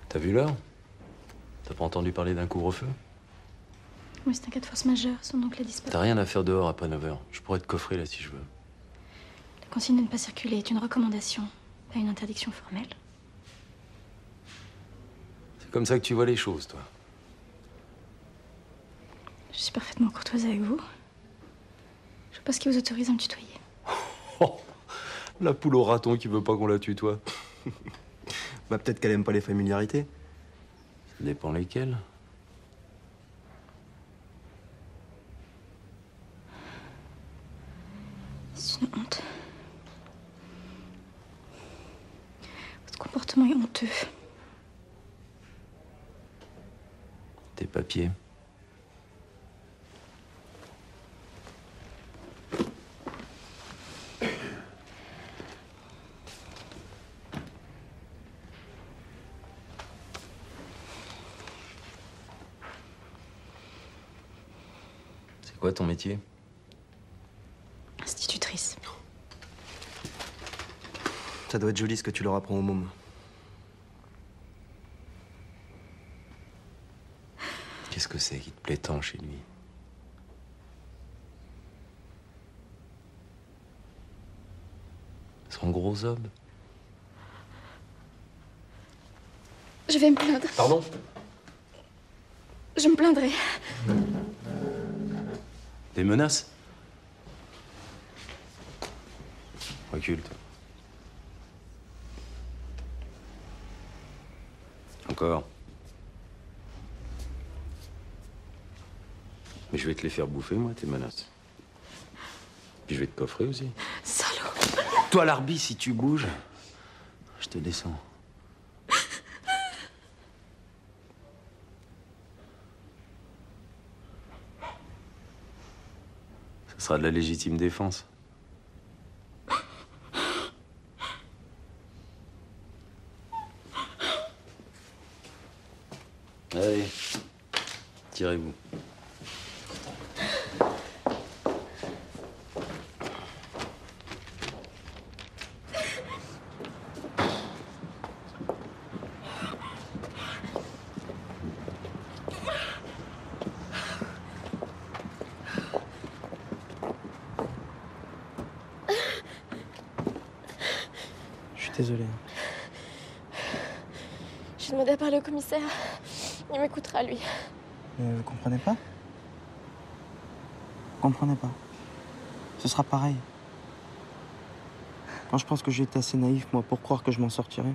T'as vu l'heure? T'as pas entendu parler d'un couvre-feu? oui, c'est un cas de force majeure. Son oncle a disparu. T'as rien à faire dehors après 9h. Je pourrais te coffrer là si je veux. La consigne de ne pas circuler est une recommandation, pas une interdiction formelle. C'est comme ça que tu vois les choses, toi. Je suis parfaitement courtoise avec vous. Je sais pas ce qui vous autorise à me tutoyer. La poule au raton qui veut pas qu'on la tutoie. Bah, peut-être qu'elle aime pas les familiarités. Ça dépend lesquelles. C'est une honte. Votre comportement est honteux. Tes papiers. C'est quoi ton métier? Institutrice. Ça doit être joli ce que tu leur apprends au môme. Qu'est-ce que c'est qui te plaît tant chez lui? Son gros homme. Je vais me plaindre. Pardon? Je me plaindrai. Des menaces? Recule, toi. Encore. Mais je vais te les faire bouffer, moi, tes menaces. Puis je vais te coffrer aussi. Salaud! Toi, l'arbi, si tu bouges, je te descends. Ce sera de la légitime défense. rassurez-vous. Je suis désolé. J'ai demandé à parler au commissaire. Il m'écoutera, lui. Mais vous comprenez pas? Vous comprenez pas? Ce sera pareil. Quand je pense que j'ai été assez naïf, moi, pour croire que je m'en sortirais,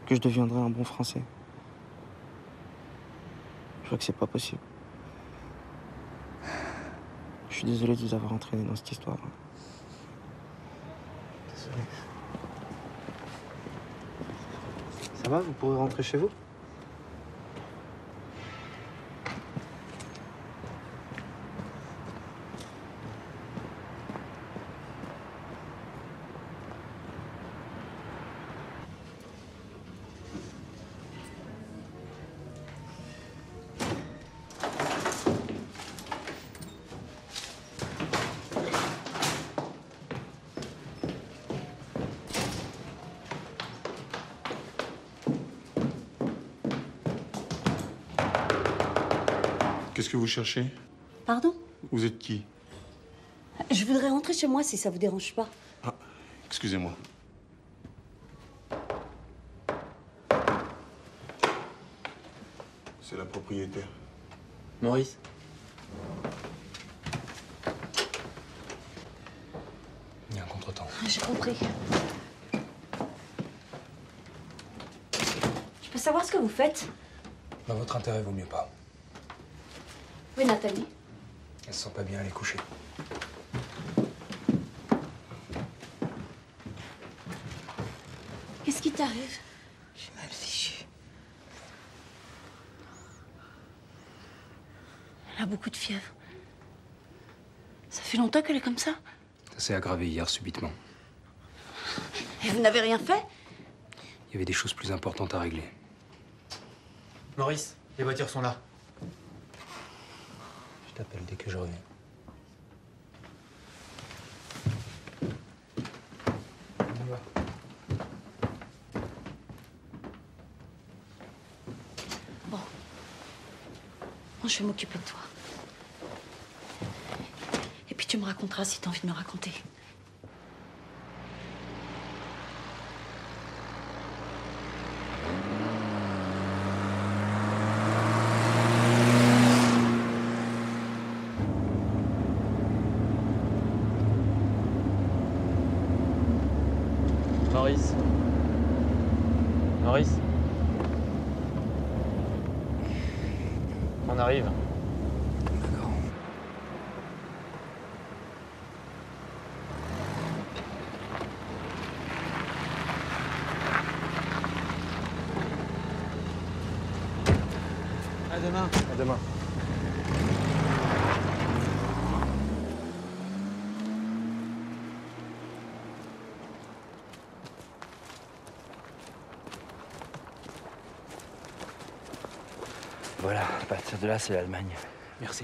que je deviendrais un bon Français. Je vois que c'est pas possible. Je suis désolé de vous avoir entraîné dans cette histoire. Désolé. Ça va? Vous pourrez rentrer chez vous? Qu'est-ce que vous cherchez? Pardon? Vous êtes qui? Je voudrais rentrer chez moi si ça vous dérange pas. Ah, excusez-moi. C'est la propriétaire. Maurice? Il y a un contretemps. J'ai compris. Je peux savoir ce que vous faites? Dans votre intérêt, vaut mieux pas. Oui, Nathalie. Elle se sent pas bien, elle est couchée. Qu'est-ce qui t'arrive? J'ai mal fichu. Elle a beaucoup de fièvre. Ça fait longtemps qu'elle est comme ça? Ça s'est aggravé hier, subitement. Et vous n'avez rien fait? Il y avait des choses plus importantes à régler. Maurice, les voitures sont là. Je t'appelle dès que je reviens. On y va. Bon. Moi, je vais m'occuper de toi. Et puis tu me raconteras si t'as envie de me raconter. Maurice. Maurice. On arrive. D'accord. À demain. À demain. Voilà, à partir de là, c'est l'Allemagne. Merci.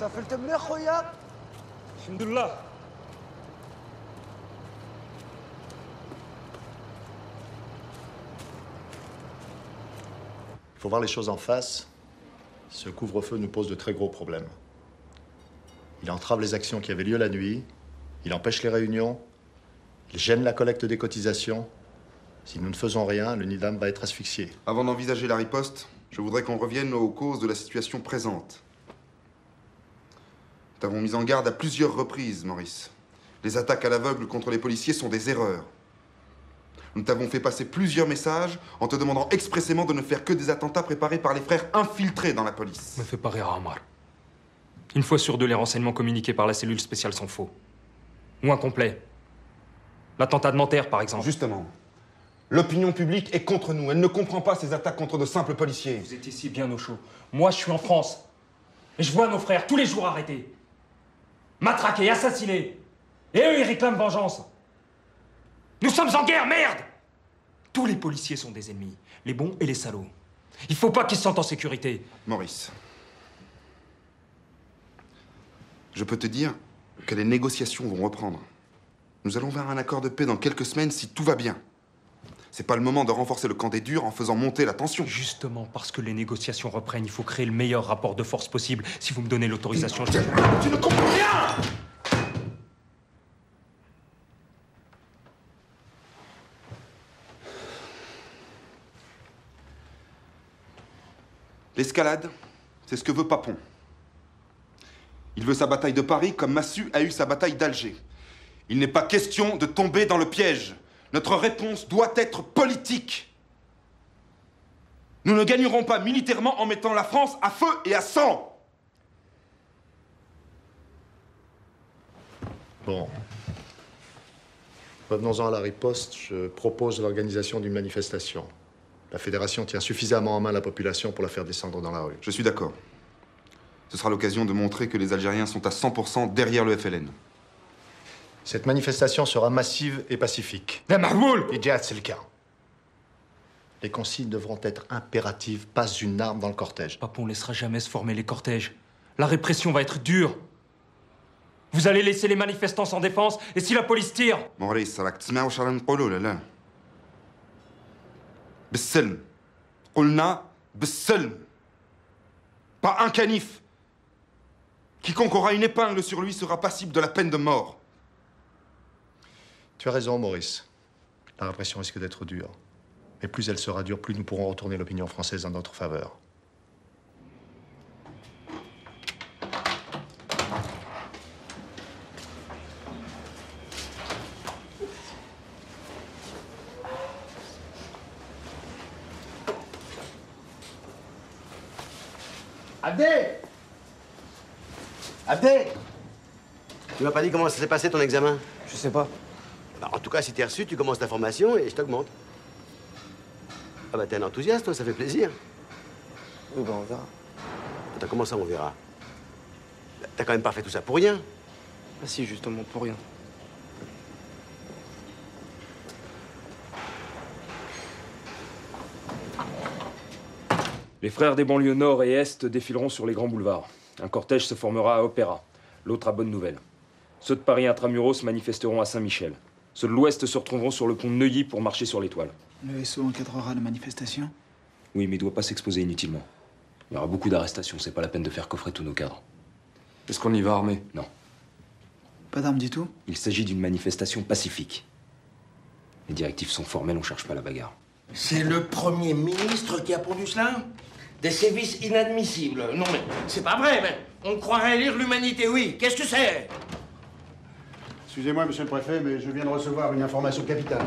سافرت مليح خويا؟ الحمد لله. Il faut voir les choses en face. Ce couvre-feu nous pose de très gros problèmes. Il entrave les actions qui avaient lieu la nuit, il empêche les réunions, il gêne la collecte des cotisations. Si nous ne faisons rien, le Nidam va être asphyxié. Avant d'envisager la riposte, je voudrais qu'on revienne aux causes de la situation présente. Nous t'avons mis en garde à plusieurs reprises, Maurice. Les attaques à l'aveugle contre les policiers sont des erreurs. Nous t'avons fait passer plusieurs messages en te demandant expressément de ne faire que des attentats préparés par les frères infiltrés dans la police. Me fais pas rire, Amar. Une fois sur deux, les renseignements communiqués par la cellule spéciale sont faux. Ou incomplets. L'attentat de Nanterre, par exemple. Justement. L'opinion publique est contre nous. Elle ne comprend pas ces attaques contre de simples policiers. Vous êtes ici bien au chaud. Moi, je suis en France. Et je vois nos frères tous les jours arrêtés. Matraqués, assassinés. Et eux, ils réclament vengeance. Nous sommes en guerre, merde! Tous les policiers sont des ennemis. Les bons et les salauds. Il faut pas qu'ils se sentent en sécurité. Maurice. Je peux te dire que les négociations vont reprendre. Nous allons vers un accord de paix dans quelques semaines si tout va bien. C'est pas le moment de renforcer le camp des durs en faisant monter la tension. Justement, parce que les négociations reprennent, il faut créer le meilleur rapport de force possible. Si vous me donnez l'autorisation, je... Tu ne comprends rien! L'escalade, c'est ce que veut Papon. Il veut sa bataille de Paris comme Massu a eu sa bataille d'Alger. Il n'est pas question de tomber dans le piège. Notre réponse doit être politique. Nous ne gagnerons pas militairement en mettant la France à feu et à sang. Bon. Revenons-en à la riposte. Je propose l'organisation d'une manifestation. La Fédération tient suffisamment en main la population pour la faire descendre dans la rue. Je suis d'accord. Ce sera l'occasion de montrer que les Algériens sont à 100% derrière le FLN. Cette manifestation sera massive et pacifique. Et déjà, c'est le cas. Les consignes devront être impératives, pas une arme dans le cortège. Papon ne laissera jamais se former les cortèges. La répression va être dure. Vous allez laisser les manifestants sans défense, et si la police tire... Maurice, راك تسمع واش رانا نقولوا ولا لا؟ بالسلم. قلنا بالسلم. Pas un canif. Quiconque aura une épingle sur lui sera passible de la peine de mort. Tu as raison, Maurice. La répression risque d'être dure. Mais plus elle sera dure, plus nous pourrons retourner l'opinion française en notre faveur. Abdé! Abdé! Tu m'as pas dit comment ça s'est passé ton examen? Je sais pas. Bah, en tout cas, si t'es reçu, tu commences ta formation et je t'augmente. Ah bah t'es un enthousiaste, toi, ça fait plaisir. Oui, bah on verra. Attends, comment ça, on verra? T'as quand même pas fait tout ça pour rien. Ah si, justement, pour rien. Les frères des banlieues nord et est défileront sur les grands boulevards. Un cortège se formera à Opéra, l'autre à Bonne Nouvelle. Ceux de Paris intramuros manifesteront à Saint-Michel. Ceux de l'ouest se retrouveront sur le pont de Neuilly pour marcher sur l'Étoile. Le SO encadrera la manifestation? Oui, mais il ne doit pas s'exposer inutilement. Il y aura beaucoup d'arrestations, c'est pas la peine de faire coffrer tous nos cadres. Est-ce qu'on y va armé? Non. Pas d'armes du tout? Il s'agit d'une manifestation pacifique. Les directives sont formelles, on cherche pas la bagarre. C'est le Premier ministre qui a pondu cela? Des sévices inadmissibles. Non mais, c'est pas vrai, mais on croirait lire l'humanité, oui. Qu'est-ce que c'est? Excusez-moi, monsieur le préfet, mais je viens de recevoir une information capitale.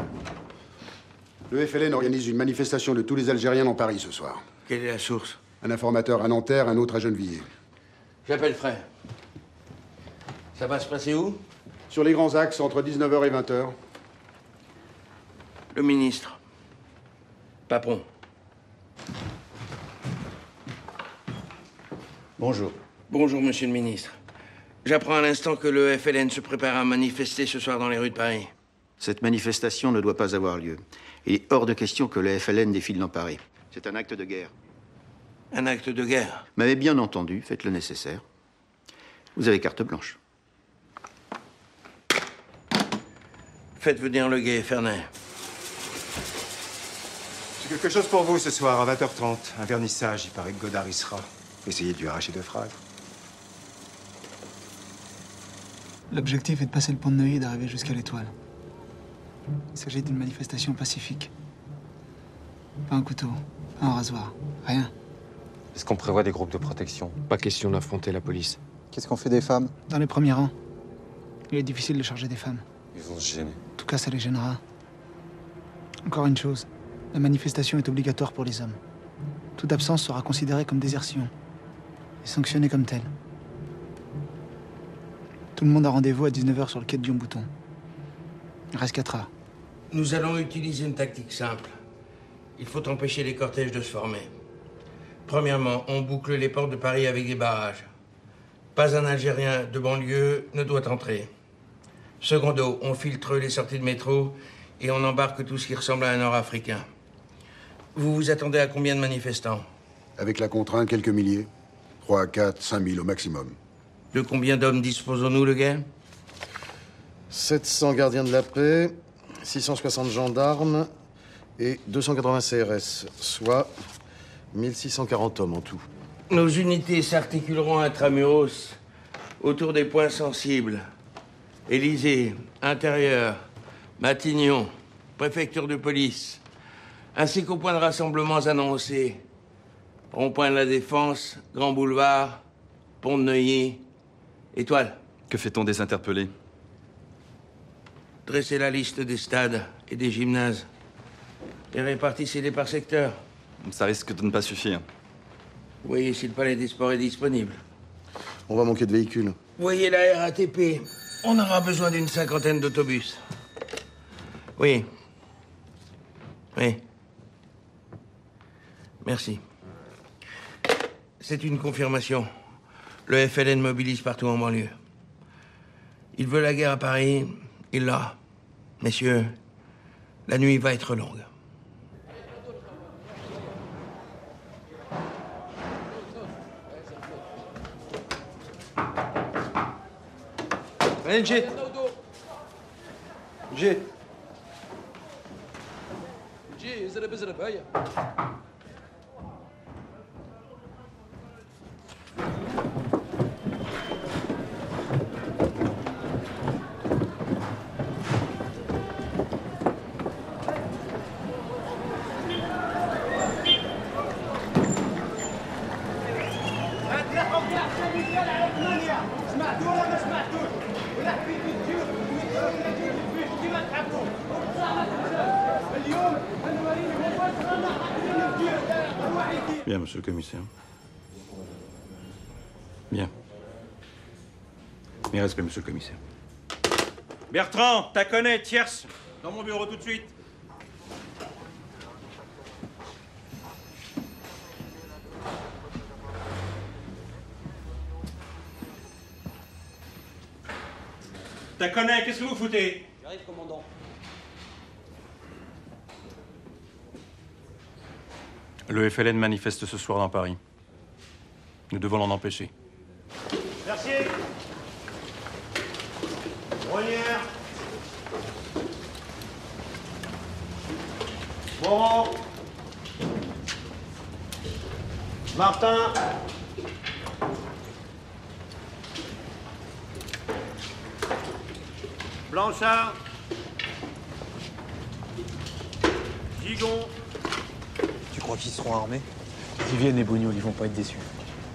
Le FLN organise une manifestation de tous les Algériens dans Paris ce soir. Quelle est la source? Un informateur à Nanterre, un autre à Gennevilliers. J'appelle frère. Ça va se passer où? Sur les grands axes, entre 19h et 20h. Le ministre. Papon. Bonjour. Bonjour, monsieur le ministre. J'apprends à l'instant que le FLN se prépare à manifester ce soir dans les rues de Paris. Cette manifestation ne doit pas avoir lieu. Il est hors de question que le FLN défile dans Paris. C'est un acte de guerre. Un acte de guerre? Vous m'avez bien entendu, faites le nécessaire. Vous avez carte blanche. Faites venir le guet, Fernet. J'ai quelque chose pour vous ce soir, à 20h30. Un vernissage, il paraît que Godard y sera. Essayez de lui arracher 2 phrases. L'objectif est de passer le pont de Neuilly et d'arriver jusqu'à l'Étoile. Il s'agit d'une manifestation pacifique. Pas un couteau, pas un rasoir, rien. Est-ce qu'on prévoit des groupes de protection? Pas question d'affronter la police. Qu'est-ce qu'on fait des femmes? Dans les premiers rangs. Il est difficile de charger des femmes. Ils vont se gêner. En tout cas, ça les gênera. Encore une chose, la manifestation est obligatoire pour les hommes. Toute absence sera considérée comme désertion et sanctionnée comme telle. Tout le monde a rendez-vous à 19h sur le quai de Dion-Bouton. Il reste 4 heures. Nous allons utiliser une tactique simple. Il faut empêcher les cortèges de se former. Premièrement, on boucle les portes de Paris avec des barrages. Pas un Algérien de banlieue ne doit entrer. Secondo, on filtre les sorties de métro et on embarque tout ce qui ressemble à un Nord-Africain. Vous vous attendez à combien de manifestants? Avec la contrainte, quelques milliers. 3, 4, 5 000 au maximum. De combien d'hommes disposons-nous, le gars? 700 gardiens de la paix, 660 gendarmes et 280 CRS, soit 1640 hommes en tout. Nos unités s'articuleront intramuros autour des points sensibles. Élysée, Intérieur, Matignon, Préfecture de police, ainsi qu'aux points de rassemblements annoncés. Rond-point de la Défense, Grand Boulevard, Pont de Neuilly, Étoile. Que fait-on des interpellés? Dressez la liste des stades et des gymnases et répartissez-les par secteur. Ça risque de ne pas suffire. Voyez si le palais des sports est disponible. On va manquer de véhicules. Voyez la RATP. On aura besoin d'une 50aine d'autobus. Oui. Oui. Merci. C'est une confirmation. Le FLN mobilise partout en banlieue. Il veut la guerre à Paris, il l'a. Messieurs, la nuit va être longue. Allez, Jet. Jet. جي زرب زرب هيا. Bien, monsieur le commissaire. Bien. Mes respects, monsieur le commissaire. Bertrand, t'as connais, tierce, dans mon bureau tout de suite. T'as connais, qu'est-ce que vous foutez? J'arrive, commandant. Le FLN manifeste ce soir dans Paris. Nous devons l'en empêcher. Merci. Brunière. Moreau. Martin. Blanchard. Gigon. Tu crois qu'ils seront armés? Ils viennent les bougnoules, ils vont pas être déçus.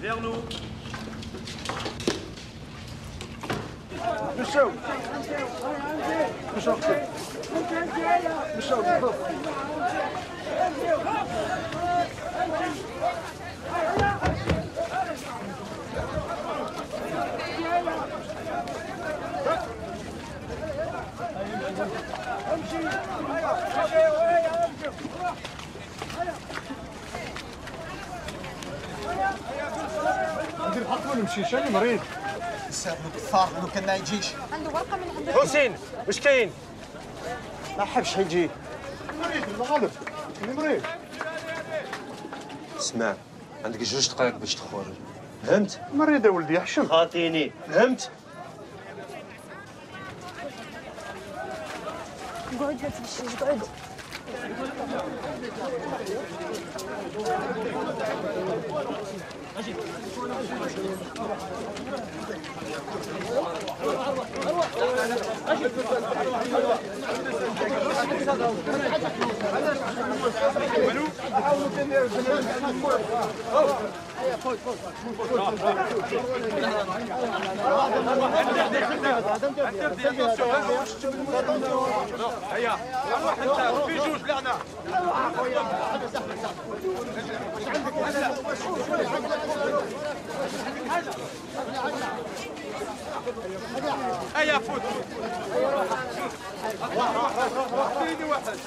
Vernou. مشاو مشاو مشاو ندير حق ونمشي شاني مريض الساعة الكفار لو كان ما يجيش عنده ورقة من عند حسين واش كاين؟ ما حبش حيجي مريض المغالب اللي مريض اسمع، عندك 2 دقائق باش تخرج، فهمت؟ مريض يا ولدي احشم خاطيني، فهمت؟ قعد لا تمشيش قعد هيا روح انت في جوج لعنا هيا فوت اعطيني واحد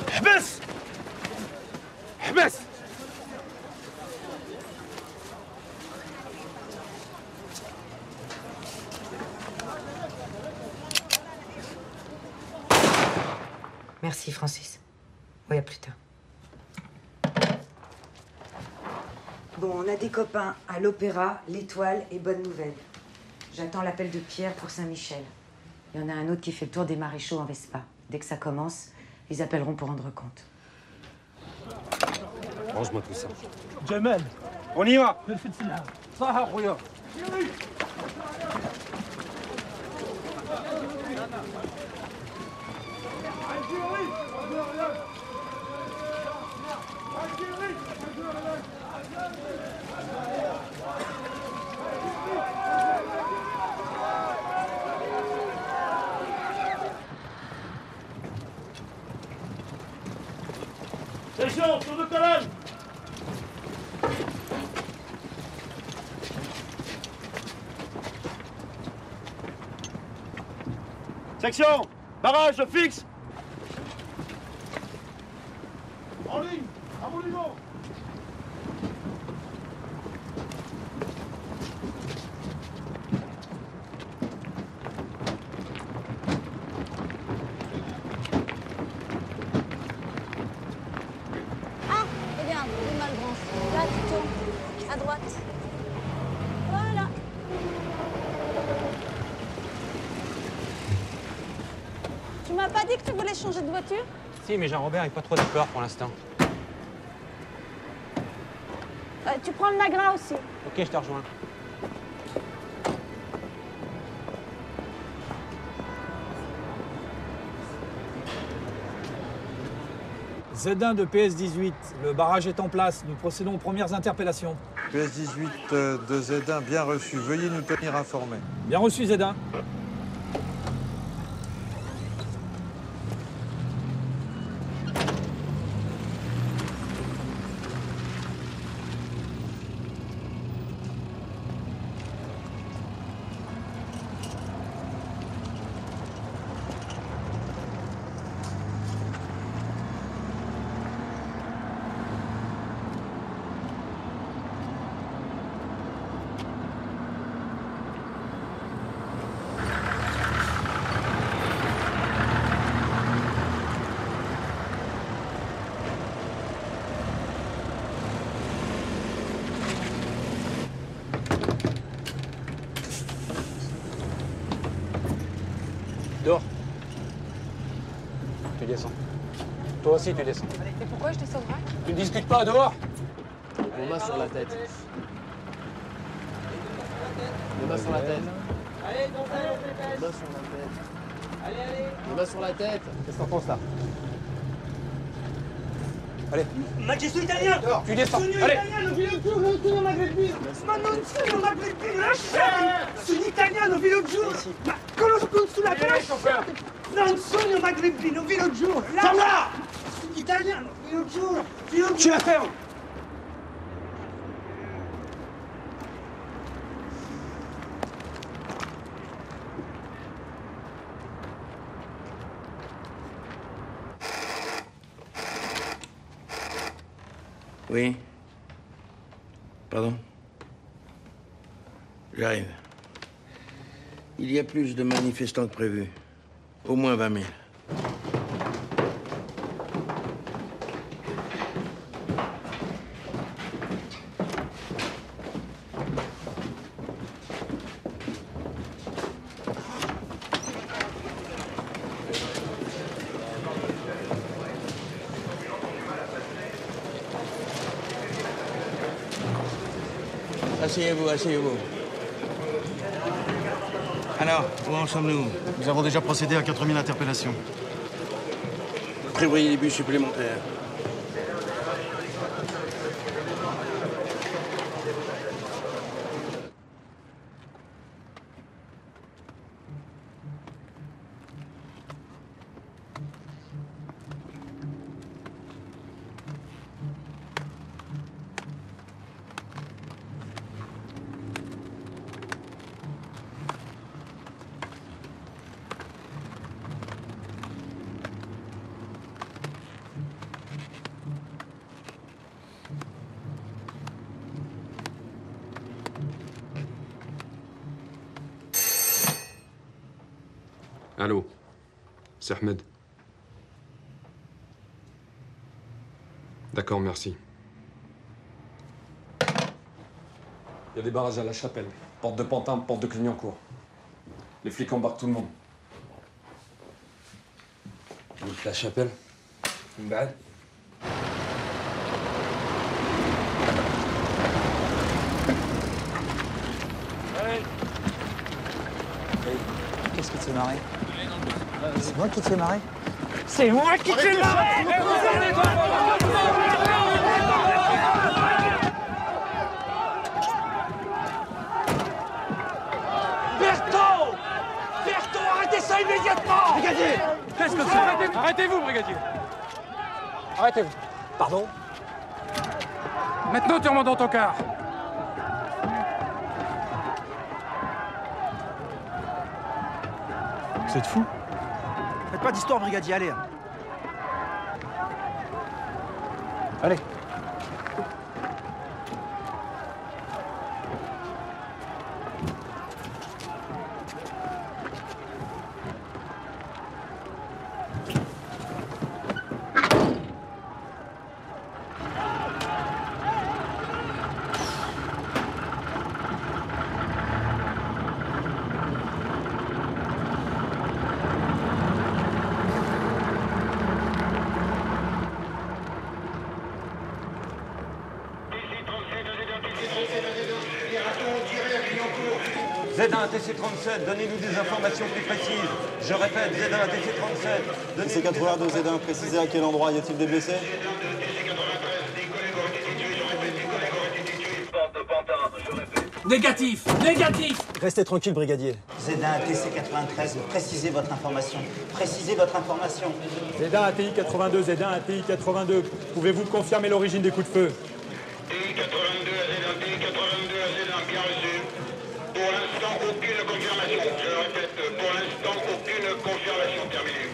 احبس. baisse! Merci, Francis. Oui, à plus tard. Bon, on a des copains à l'Opéra, l'Étoile et Bonne Nouvelle. J'attends l'appel de Pierre pour Saint-Michel. Il y en a un autre qui fait le tour des maréchaux en Vespa. Dès que ça commence, ils appelleront pour rendre compte. Range-moi tout ça. Jamel, on y va. صح خويا. Section, tour de colonne. Section, barrage fixe. En ligne, à mon niveau. Ah, eh bien, le Malgrand. Là, tu tournes. À droite. Voilà. Tu m'as pas dit que tu voulais changer de voiture? Si, mais Jean-Robert est pas trop d'accord pour l'instant. Tu prends le Nagra aussi. Ok, je te rejoins. Z1 de PS18, le barrage est en place. Nous procédons aux premières interpellations. PS18 de Z1, bien reçu. Veuillez nous tenir informés. Bien reçu, Z1. Dehors. Tu descends. Toi aussi, tu descends. Et pourquoi je descendrai? Tu ne discutes pas, dehors. Les mains sur la tête. Les mains sur la tête. Allez, les mains sur la tête. Allez. Les mains sur la tête. Qu'est-ce que t'en penses là? Allez. Ma je suis italien. Tu descends. Sono Allez. italiano, vi lo giuro, non sono magrebino. Ma non sono magrebino, lasciatemi. Sono italiano, vi lo giuro. Ma conosco sulla braccia. Non sono magrebino, vi lo giuro. Ferme-la. Sono italiano, vi lo giuro. Vi lo giuro. Tu la fermes. Oui. Pardon? J'arrive. Il y a plus de manifestants que prévu. Au moins 20 000. Asseyez-vous, asseyez-vous. Alors, où en sommes-nous? Nous avons déjà procédé à 4000 interpellations. Prévoyez des bus supplémentaires. Allô, c'est Ahmed. D'accord, merci. Il y a des barrages à la Chapelle. Porte de Pantin, porte de Clignancourt. Les flics embarquent tout le monde. La Chapelle. Bad. Qu'est-ce qui te fait marrer? C'est moi qui te fais marrer? C'est moi qui te fais marrer! Berthaud! Berthaud, arrêtez ça immédiatement! Brigadier! Qu'est-ce que c'est? Arrêtez-vous, brigadier! Arrêtez-vous. Pardon? Maintenant, tu remontes dans ton car. Vous êtes fou? Faites pas d'histoire, brigadier, allez. Allez. Z1 TC37, donnez-nous des informations plus précises. Je répète, Z1 TC37. TC82 Z1, précisez à quel endroit y a-t-il des blessés? Négatif! Négatif! Restez tranquille, brigadier. Z1 TC93, précisez votre information. Précisez votre information. Z1 ATI 82, Z1 ATI 82. Pouvez-vous confirmer l'origine des coups de feu? TI 82 à Z1, TI 82 à Z1, bien reçu. Pour l'instant, aucune confirmation. Je répète, pour l'instant, aucune confirmation. Terminée.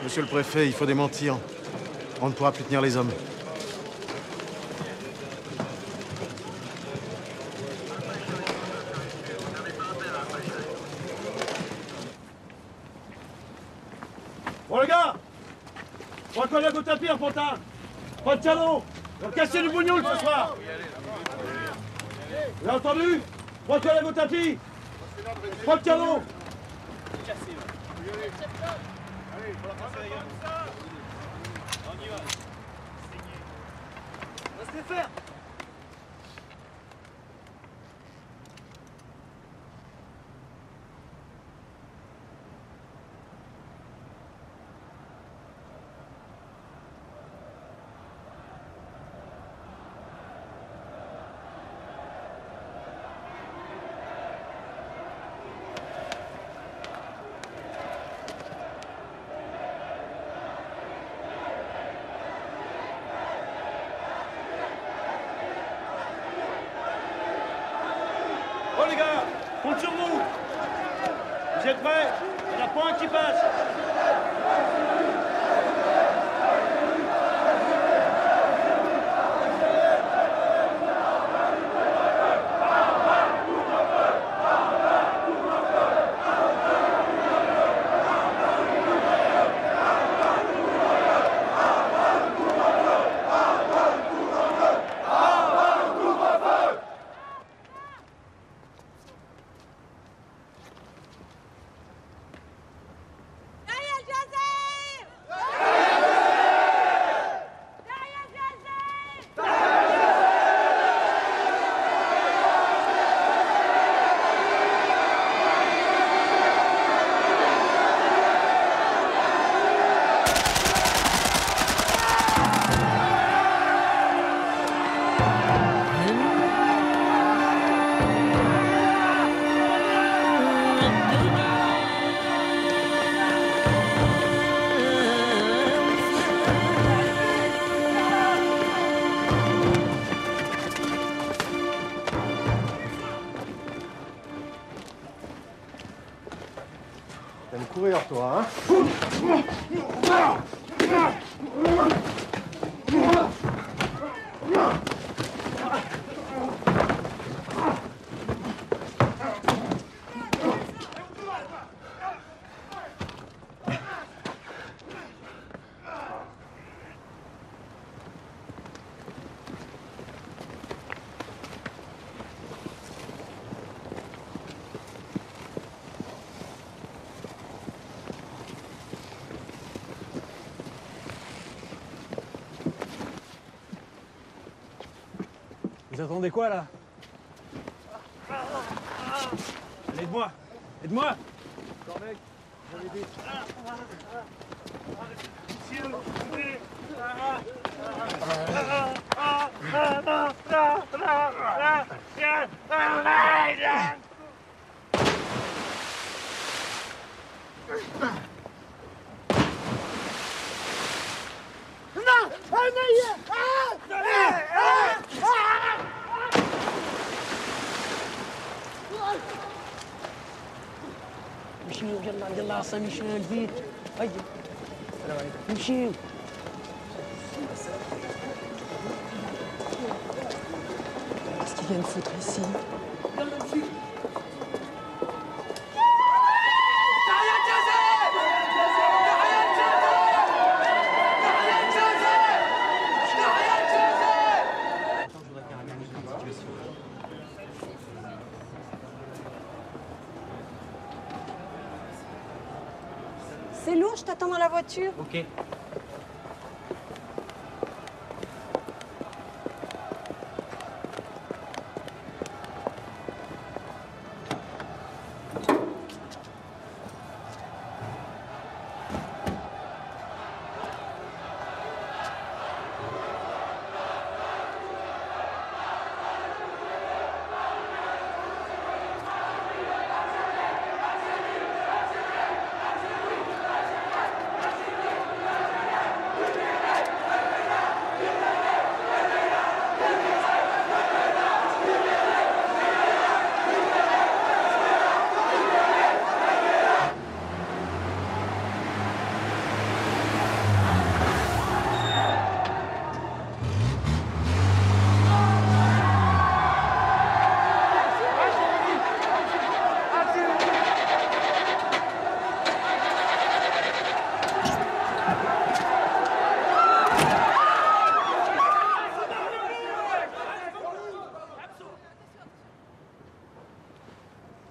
Monsieur le préfet, il faut démentir. On ne pourra plus tenir les hommes. Bon les gars, trois collègues au tapis en Pantin. Pas de canon. On va casser du bougnoul ce soir. Vous avez entendu? Trois collègues au tapis. Pas de canon. Restez faire. Bon les gars, compte sur vous. Vous êtes prêts? Il n'y en a pas un qui passe. T'aimes courir, toi, hein? Vous attendez quoi, là? Allez, aide-moi! Aide-moi! Encore, mec, j'avais dit. امشيوا يلا يلا على سان-ميشيل فيت هيا السلام عليكم امشيوا Qu'est-ce qu'ils viennent foutre ici? C'est lourd, je t'attends dans la voiture. Ok.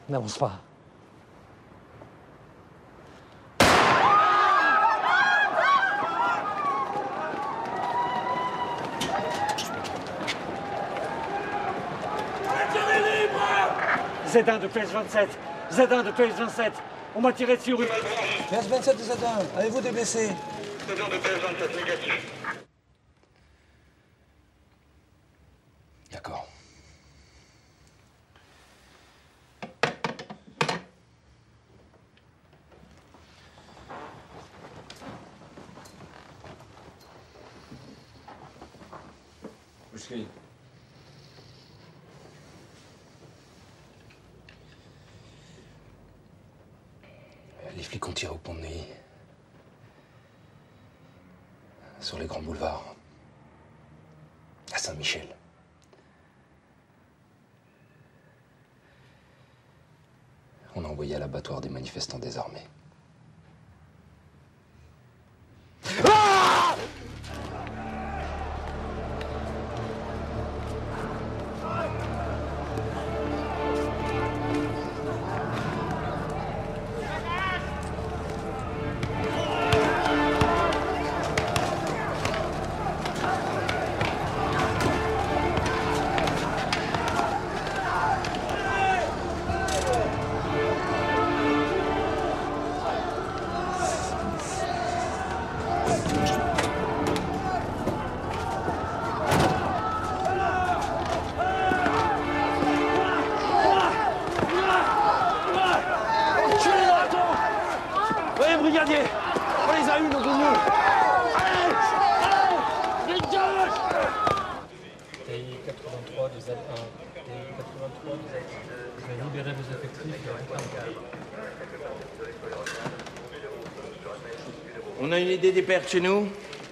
N'avance pas. Z1 de PS27. Z1 de PS27. On m'a tiré dessus rue. PS27 de Z1, avez-vous des blessés? Z1 de PS27, négatif. D'accord. Boucherie. Les flics ont tiré au pont de Neuilly. Sur les grands boulevards. À Saint-Michel. On a envoyé à l'abattoir des manifestants désarmés. Allez, brigadier! On les a eu, nos gougous! Allez! Allez! Dégage! TI 83 de Z1. TI 83 de Z1. Je vais libérer vos effectifs et réclamer. On a une idée des pertes chez nous?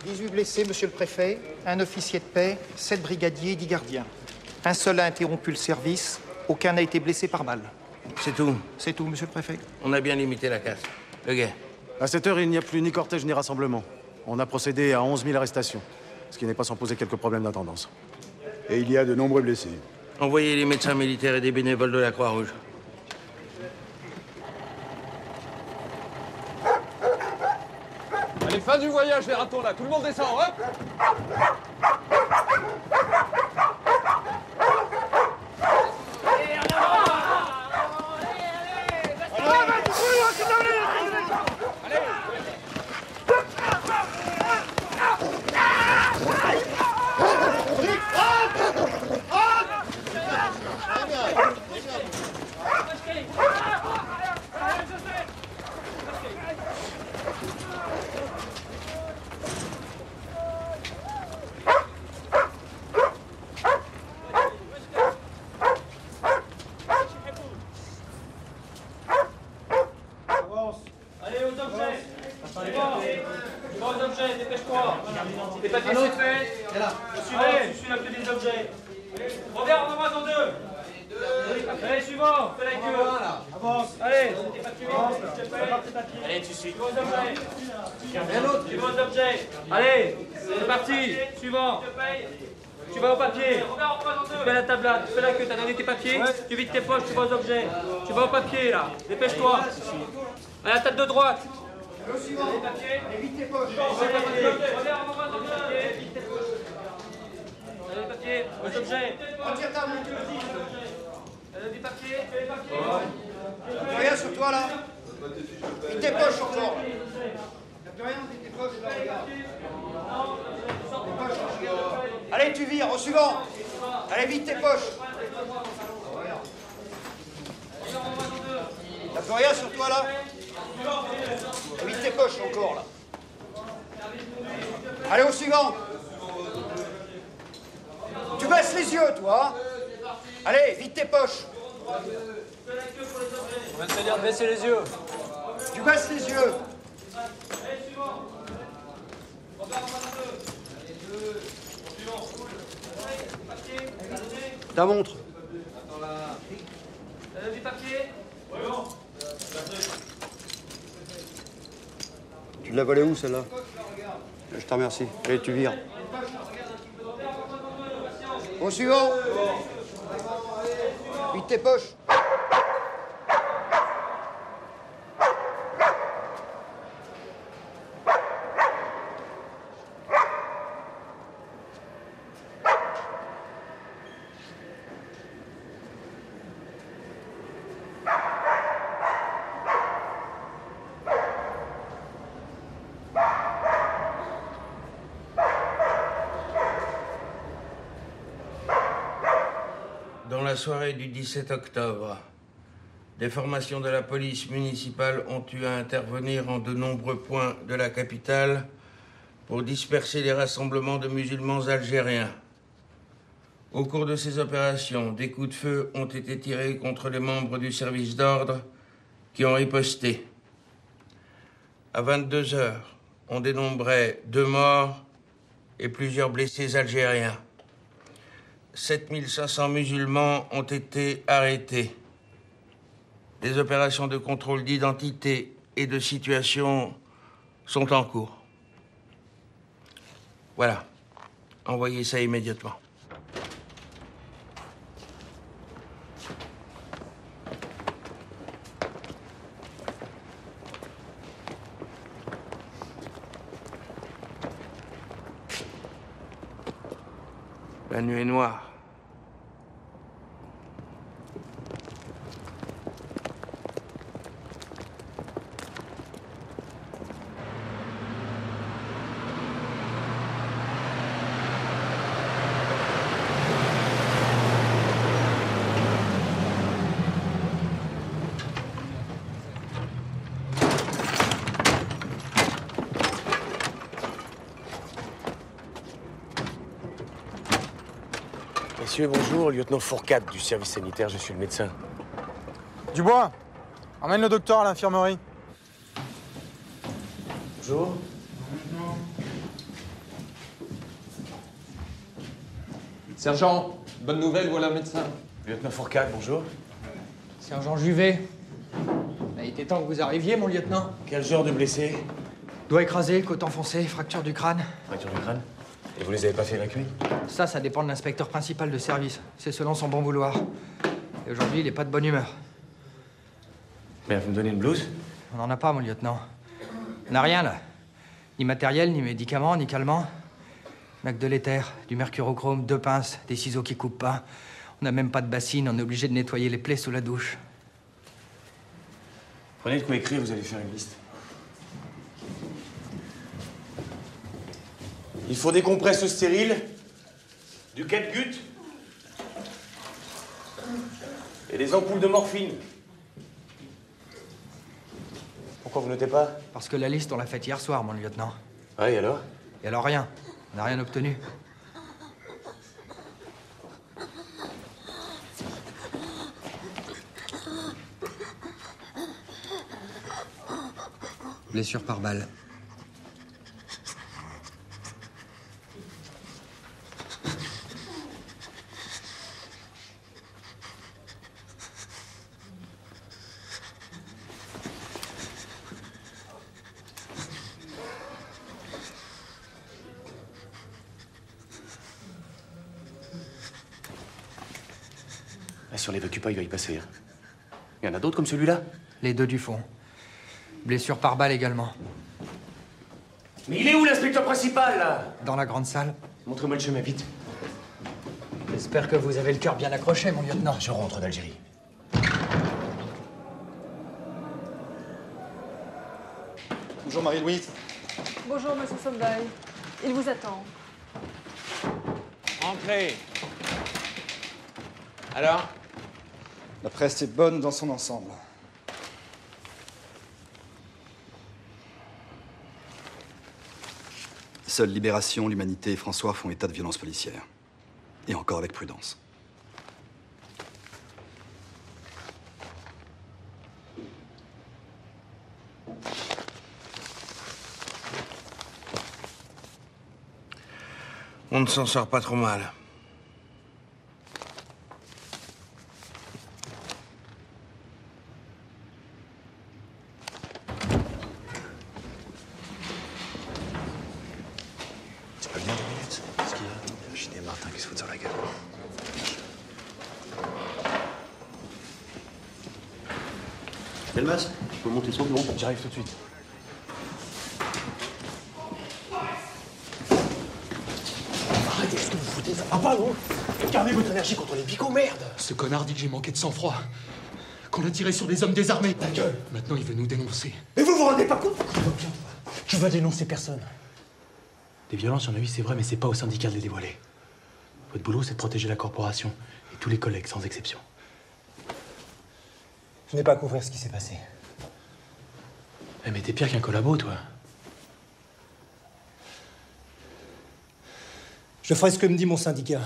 18 blessés, monsieur le préfet, un officier de paix, 7 brigadiers, 10 gardiens. Un seul a interrompu le service, aucun n'a été blessé par balle. C'est tout? C'est tout, monsieur le préfet. On a bien limité la casse. Le gars. À cette heure, il n'y a plus ni cortège ni rassemblement. On a procédé à 11 000 arrestations, ce qui n'est pas sans poser quelques problèmes d'intendance. Et il y a de nombreux blessés. Envoyez les médecins militaires et des bénévoles de la Croix-Rouge. Allez, fin du voyage, les ratons, là. Tout le monde descend, hop! Allez, je suis là que des objets. Robert, envoie-moi dans deux. Allez, suivant, fais la queue. Avance. Allez, allez, tu suis. Un autre. Tu vas aux objets. Allez, c'est parti. Suivant. Tu vas au papier. Tu fais la table là, tu fais la queue, t'as donné tes papiers. Tu vides tes poches, tu vas aux objets. Tu vas au papier là, dépêche-toi. À la table de droite. Les papiers, vite tes poches. Regarde, envoie dans le papier, vite tes poches. Les papiers, aux objets. Retire ta main. Des papiers, les papiers. Y'a plus rien sur toi là? Vite tes poches encore. Y'a plus rien, vite tes poches là, regarde. Allez, tu vires, au suivant. Allez, vite tes poches. Y'a plus rien sur toi là? Vite tes poches encore là. Allez, au suivant. Tu baisses les yeux, toi. Allez, vite tes poches. On va te dire de baisser les yeux. Tu baisses les yeux. Ta montre. Du papier. Tu l'as volée où celle-là? Je te remercie. Allez, tu vires. Au suivant. Vite tes poches. Dans la soirée du 17 octobre, des formations de la police municipale ont eu à intervenir en de nombreux points de la capitale pour disperser les rassemblements de musulmans algériens. Au cours de ces opérations, des coups de feu ont été tirés contre les membres du service d'ordre qui ont riposté. À 22 heures, on dénombrait 2 morts et plusieurs blessés algériens. 7500 musulmans ont été arrêtés. Des opérations de contrôle d'identité et de situation sont en cours. Voilà. Envoyez ça immédiatement. La nuit est noire. Messieurs, bonjour, lieutenant Fourcade du service sanitaire, je suis le médecin. Dubois, emmène le docteur à l'infirmerie. Bonjour. Sergent, bonne nouvelle, voilà le médecin. Lieutenant Fourcade, bonjour. Sergent Juvet. Il était temps que vous arriviez, mon lieutenant. Quel genre de blessé? Doigt écrasé, côte enfoncée, fracture du crâne. Fracture du crâne? Et vous les avez pas fait évacuer? Ça dépend de l'inspecteur principal de service. C'est selon son bon vouloir. Et aujourd'hui, il est pas de bonne humeur. Mais vous me donnez une blouse? On n'en a pas, mon lieutenant. On n'a rien, là. Ni matériel, ni médicaments, ni calmants. On n'a que de l'éther, du mercurochrome, 2 pinces, des ciseaux qui coupent pas. On n'a même pas de bassine, on est obligé de nettoyer les plaies sous la douche. Prenez de quoi écrire, vous allez faire une liste. Il faut des compresses stériles, du catgut et des ampoules de morphine. Pourquoi vous notez pas? Parce que la liste, on l'a faite hier soir, mon lieutenant. Ah, et alors? Et alors rien. On n'a rien obtenu. Blessure par balle. Si on l'évacue pas, il va y passer. Hein. Il y en a d'autres comme celui-là? Les deux du fond. Blessure par balle également. Mais il est où l'inspecteur principal, là? Dans la grande salle. Montrez-moi le chemin, vite. J'espère que vous avez le cœur bien accroché, mon lieutenant. Je rentre d'Algérie. Bonjour Marie-Louise. Bonjour, monsieur Solveig. Il vous attend. Entrez. Alors? La presse est bonne dans son ensemble. Seules Libération, l'Humanité et François font état de violences policières. Et encore avec prudence. On ne s'en sort pas trop mal. Tu peux venir 2 minutes? Qu'est-ce qu'il y a? Chine et Martin qui se foutent sur la gueule. Delmas, je peux monter sur le bureau? J'arrive tout de suite. Arrêtez, est-ce que vous foutez ça? Ah, pas, non? Gardez votre énergie contre les picots, merde! Ce connard dit que j'ai manqué de sang-froid. Qu'on a tiré sur des hommes désarmés. Ta gueule! Maintenant, il veut nous dénoncer. Mais vous vous rendez pas compte? Tu vas dénoncer personne. Des violences, il y en a eu, c'est vrai, mais c'est pas au syndicat de les dévoiler. Votre boulot, c'est de protéger la corporation et tous les collègues, sans exception. Je n'ai pas à couvrir ce qui s'est passé. Eh, mais t'es pire qu'un collabo, toi. Je ferai ce que me dit mon syndicat.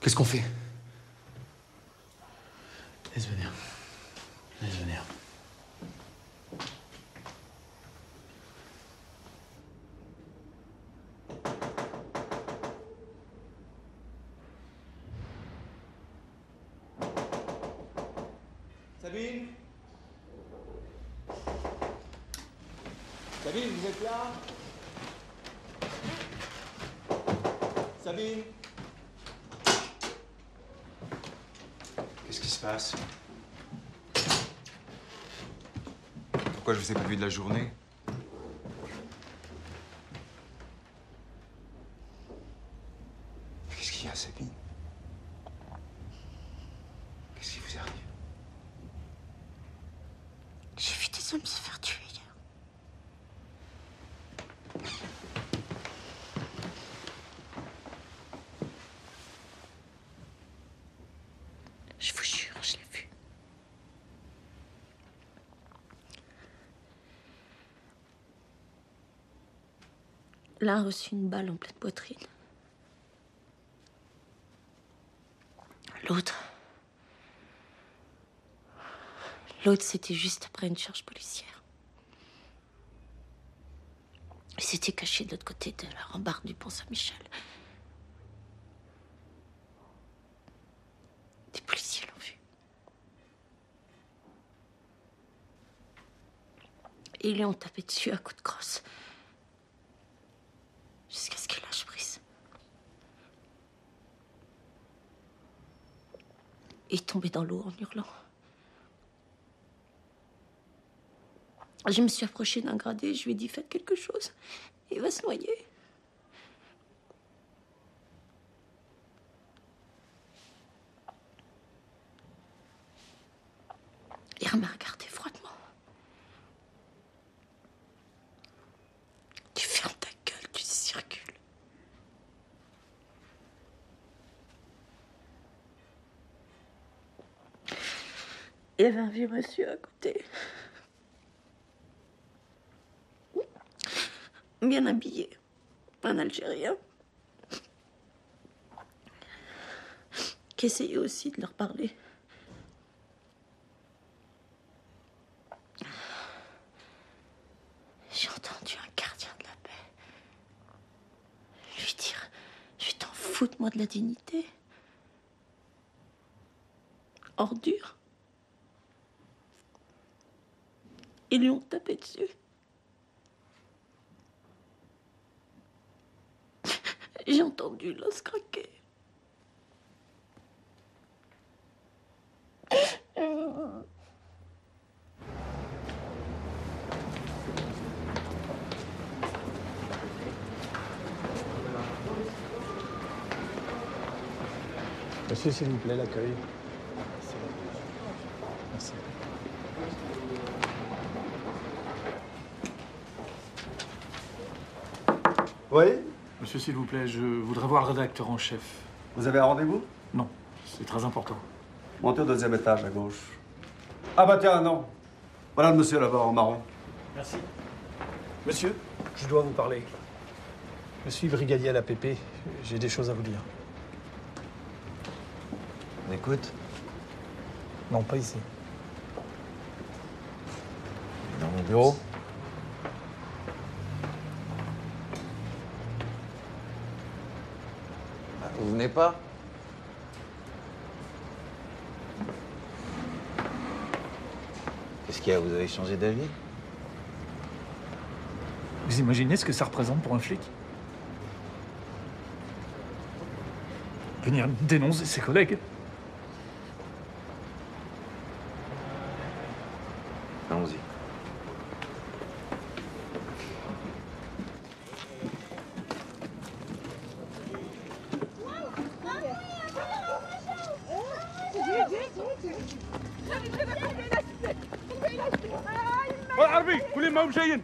Qu'est-ce qu'on fait? Laisse venir. Laisse venir. Sabine? Sabine, vous êtes là? Sabine? Qu'est-ce qui se passe? Pourquoi je vous ai pas vu de la journée? Qu'est-ce qu'il y a, Sabine? Qu'est-ce qui vous arrive? J'ai vu des hommes se faire tuer hier. Je vous jure, je l'ai vu. L'un a reçu une balle en pleine poitrine. L'autre, c'était juste après une charge policière. Il s'était caché de l'autre côté de la rambarde du pont Saint-Michel. Des policiers l'ont vu. Et ils lui ont tapé dessus à coups de crosse. Jusqu'à ce qu'il lâche prise. Il est tombé dans l'eau en hurlant. Je me suis approchée d'un gradé et je lui ai dit « Faites quelque chose. Il va se noyer. » Il m'a regardé froidement. Tu fermes ta gueule, tu circules. Il y avait un vieux monsieur à côté. Bien habillé, un Algérien, qui essayait aussi de leur parler. J'ai entendu un gardien de la paix lui dire « Je t'en fous de moi de la dignité. Ordure. » Ils lui ont tapé dessus. J'ai entendu l'os craquer. Monsieur, s'il vous plaît, l'accueil. Merci. Oui? Monsieur, s'il vous plaît, je voudrais voir le rédacteur en chef. Vous avez un rendez-vous? Non, c'est très important. Montez au deuxième étage, à gauche. Ah bah tiens, non. Voilà le monsieur là-bas, en marron. Merci. Monsieur, je dois vous parler. Je suis brigadier à l'APP. J'ai des choses à vous dire. On écoute? Non, pas ici. Dans mon bureau? Vous venez pas? Qu'est-ce qu'il y a? Vous avez changé d'avis? Vous imaginez ce que ça représente pour un flic? Venir dénoncer ses collègues? Allons-y. والعربي كل ما هم جايين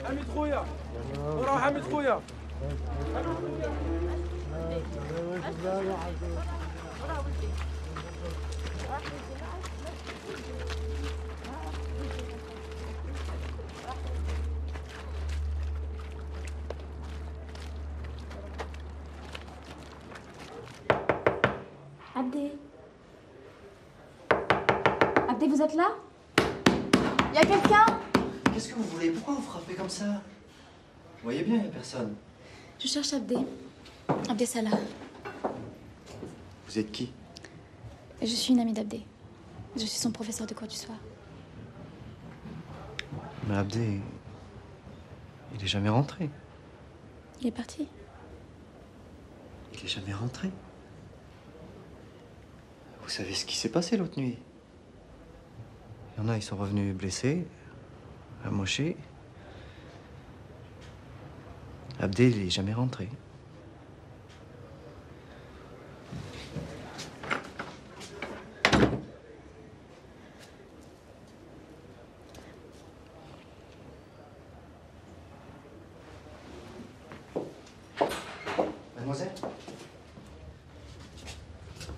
حميد خويا وراه حميد خويا Abdé. Abdé, vous êtes là? Y a quelqu'un? Qu'est-ce que vous voulez? Pourquoi vous frappez comme ça? Vous voyez bien, il n'y a personne. Je cherche Abdé. Abdé Salah. Vous êtes qui? Je suis une amie d'Abdé. Je suis son professeur de cours du soir. Mais Abdé, il est jamais rentré. Il est parti. Il est jamais rentré. Vous savez ce qui s'est passé l'autre nuit? Il y en a, ils sont revenus blessés, amochés. Abdé, il est jamais rentré. Mademoiselle?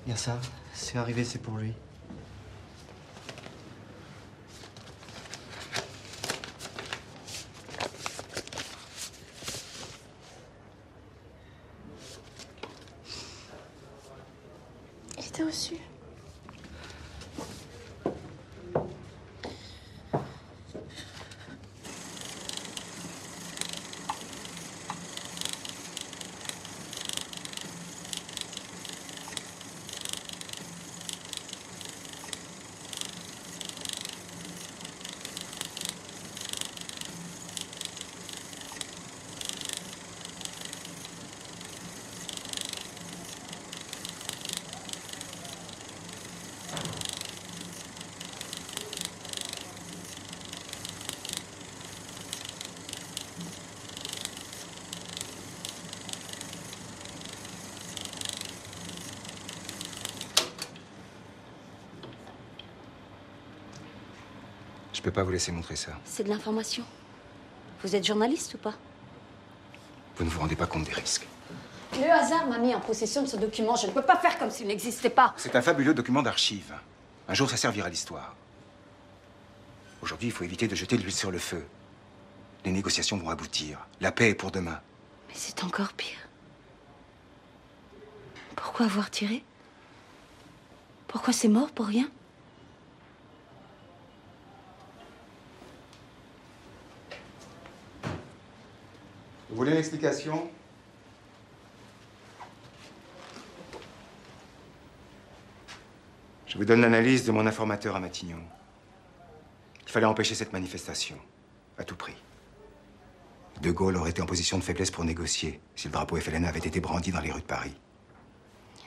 Il y a ça, c'est arrivé, c'est pour lui. Il était reçu. Je peux pas vous laisser montrer ça. C'est de l'information. Vous êtes journaliste ou pas? Vous ne vous rendez pas compte des risques. Le hasard m'a mis en possession de ce document. Je ne peux pas faire comme s'il n'existait pas. C'est un fabuleux document d'archives. Un jour, ça servira à l'histoire. Aujourd'hui, il faut éviter de jeter de l'huile sur le feu. Les négociations vont aboutir. La paix est pour demain. Mais c'est encore pire. Pourquoi avoir tiré? Pourquoi c'est mort pour rien? Vous voulez une explication? Je vous donne l'analyse de mon informateur à Matignon. Il fallait empêcher cette manifestation, à tout prix. De Gaulle aurait été en position de faiblesse pour négocier si le drapeau FLN avait été brandi dans les rues de Paris.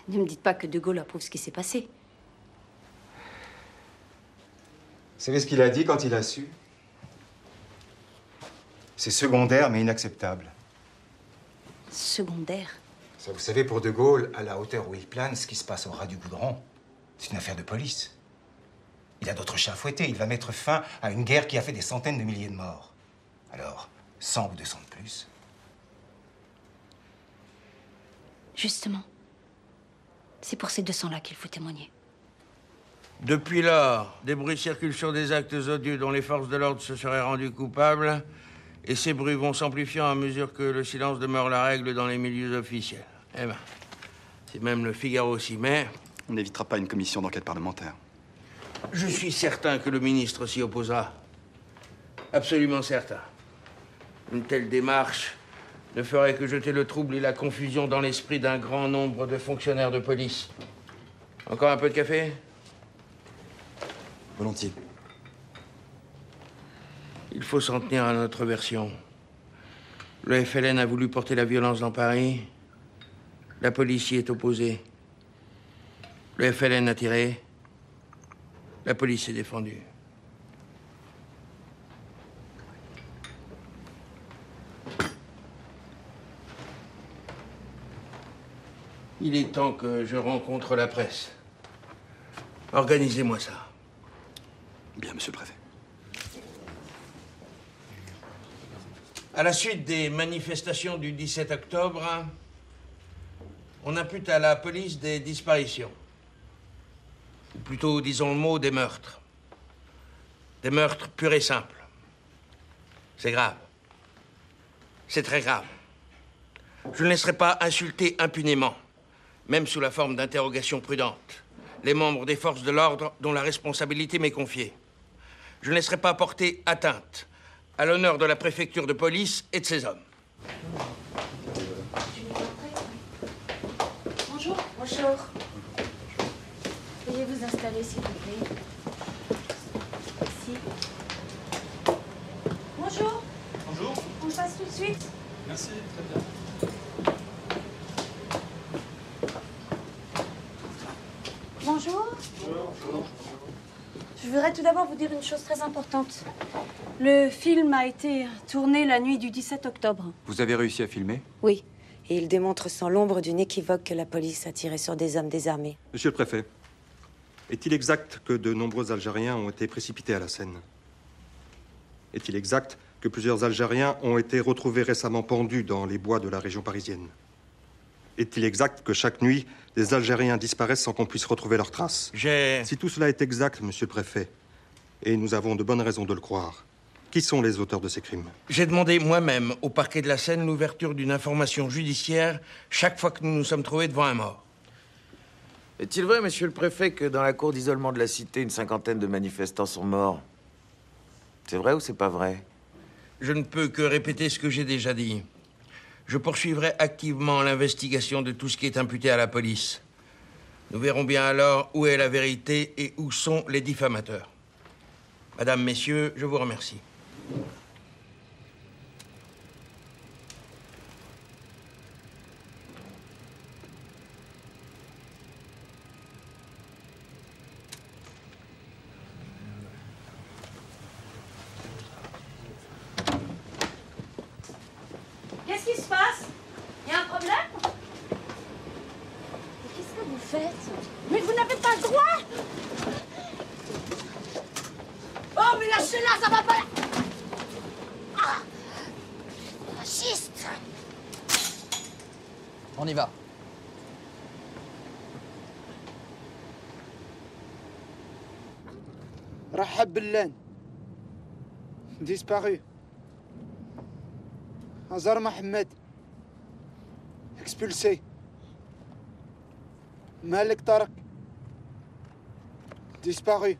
Ne me dites pas que De Gaulle approuve ce qui s'est passé. Vous savez ce qu'il a dit quand il a su? C'est secondaire, mais inacceptable. Secondaire? Ça, vous savez, pour De Gaulle, à la hauteur où il plane, ce qui se passe au ras du goudron, c'est une affaire de police. Il a d'autres chats à fouetter. Il va mettre fin à une guerre qui a fait des centaines de milliers de morts. Alors, 100 ou 200 de plus. Justement. C'est pour ces 200-là qu'il faut témoigner. Depuis lors, des bruits circulent sur des actes odieux dont les forces de l'ordre se seraient rendues coupables, et ces bruits vont s'amplifiant à mesure que le silence demeure la règle dans les milieux officiels. Eh ben, si même le Figaro s'y met... On n'évitera pas une commission d'enquête parlementaire. Je suis certain que le ministre s'y opposera. Absolument certain. Une telle démarche ne ferait que jeter le trouble et la confusion dans l'esprit d'un grand nombre de fonctionnaires de police. Encore un peu de café? Volontiers. Il faut s'en tenir à notre version. Le FLN a voulu porter la violence dans Paris. La police y est opposée. Le FLN a tiré. La police s'est défendue. Il est temps que je rencontre la presse. Organisez-moi ça. Bien, monsieur le préfet. À la suite des manifestations du 17 octobre, on impute à la police des disparitions. Ou plutôt, disons le mot, des meurtres. Des meurtres purs et simples. C'est grave. C'est très grave. Je ne laisserai pas insulter impunément, même sous la forme d'interrogations prudentes, les membres des forces de l'ordre dont la responsabilité m'est confiée. Je ne laisserai pas porter atteinte à l'honneur de la préfecture de police et de ses hommes. Bonjour. Bonjour. Veuillez vous installer, s'il vous plaît. Merci. Bonjour. Bonjour. On passe tout de suite. Merci, très bien. Bonjour. Je voudrais tout d'abord vous dire une chose très importante. Le film a été tourné la nuit du 17 octobre. Vous avez réussi à filmer? Oui, et il démontre sans l'ombre d'une équivoque que la police a tiré sur des hommes désarmés. Monsieur le préfet, est-il exact que de nombreux Algériens ont été précipités à la Seine? Est-il exact que plusieurs Algériens ont été retrouvés récemment pendus dans les bois de la région parisienne? Est-il exact que chaque nuit, des Algériens disparaissent sans qu'on puisse retrouver leurs traces? Si tout cela est exact, monsieur le préfet, et nous avons de bonnes raisons de le croire, qui sont les auteurs de ces crimes? J'ai demandé moi-même au parquet de la Seine l'ouverture d'une information judiciaire chaque fois que nous nous sommes trouvés devant un mort. Est-il vrai, monsieur le préfet, que dans la cour d'isolement de la cité, une cinquantaine de manifestants sont morts? C'est vrai ou c'est pas vrai? Je ne peux que répéter ce que j'ai déjà dit. Je poursuivrai activement l'investigation de tout ce qui est imputé à la police. Nous verrons bien alors où est la vérité et où sont les diffamateurs. Madame, messieurs, je vous remercie. Qu'est-ce qui se passe? Il y a un problème? Qu'est-ce que vous faites? Mais vous n'avez pas le droit! Oh! Non, mais lâchez-la, ça va pas. Ah. Fasciste. On y va. Rahab Bellan. Disparu. Azar Mohamed. Expulsé. Malik Tarak. Disparu.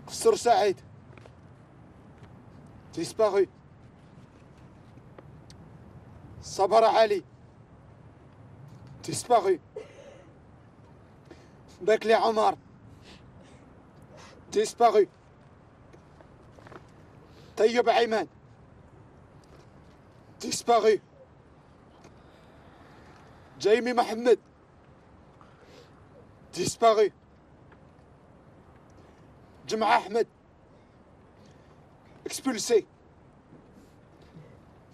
Qsr Saïd. Disparu. Sabara Ali. Disparu. Bakli Omar. Disparu. Tayyib Ayman. Disparu. Jamie Mohamed. Disparu. Jama Ahmed. Expulsé.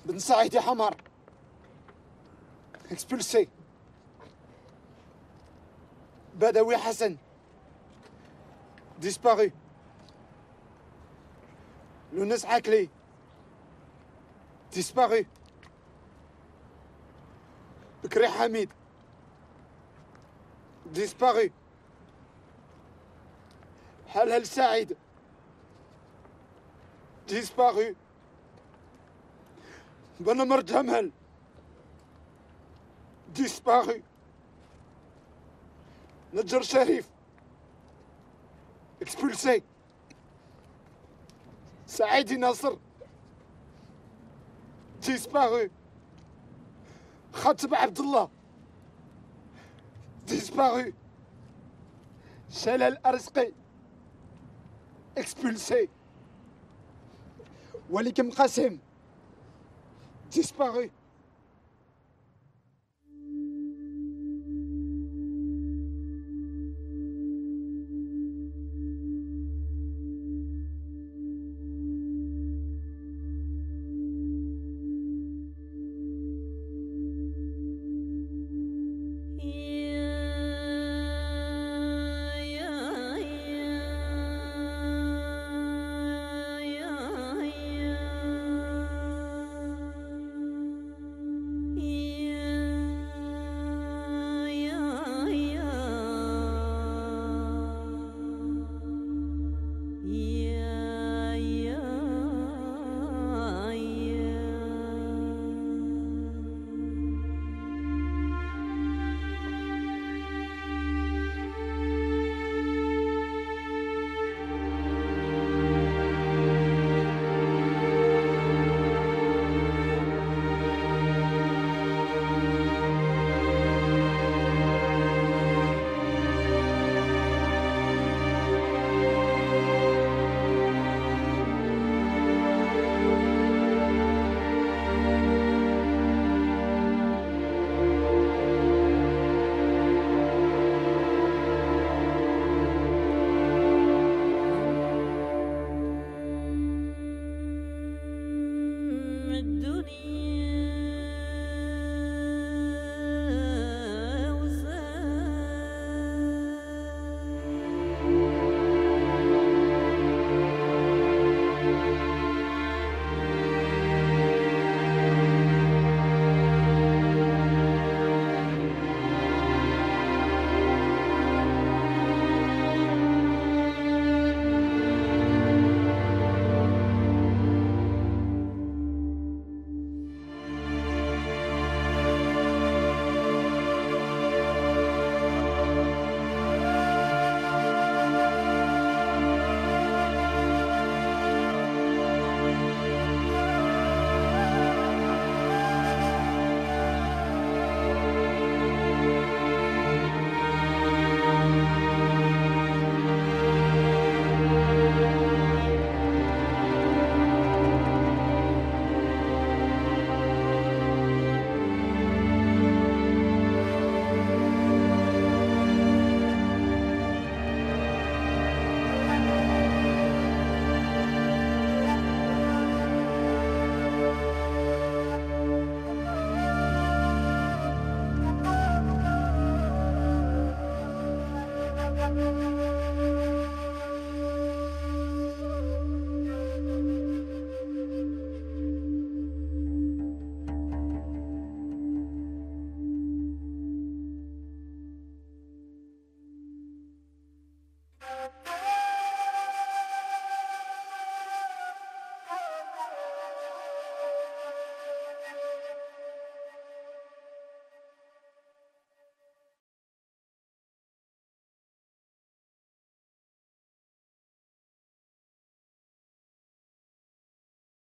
Ben Saïdi Hamar. Expulsé. Badawi Hassan. Disparu. Lounes Akli. Disparu. Bekri Hamid. Disparu. Halal Saïd. Disparu. Banamar Jamal. Disparu. Nadjar Sharif. Expulsé. Saïdi Nasser. Disparu. Khatib Abdullah. Disparu. Shalal Arsqi. Expulsé. Walikim Qassim. Disparu.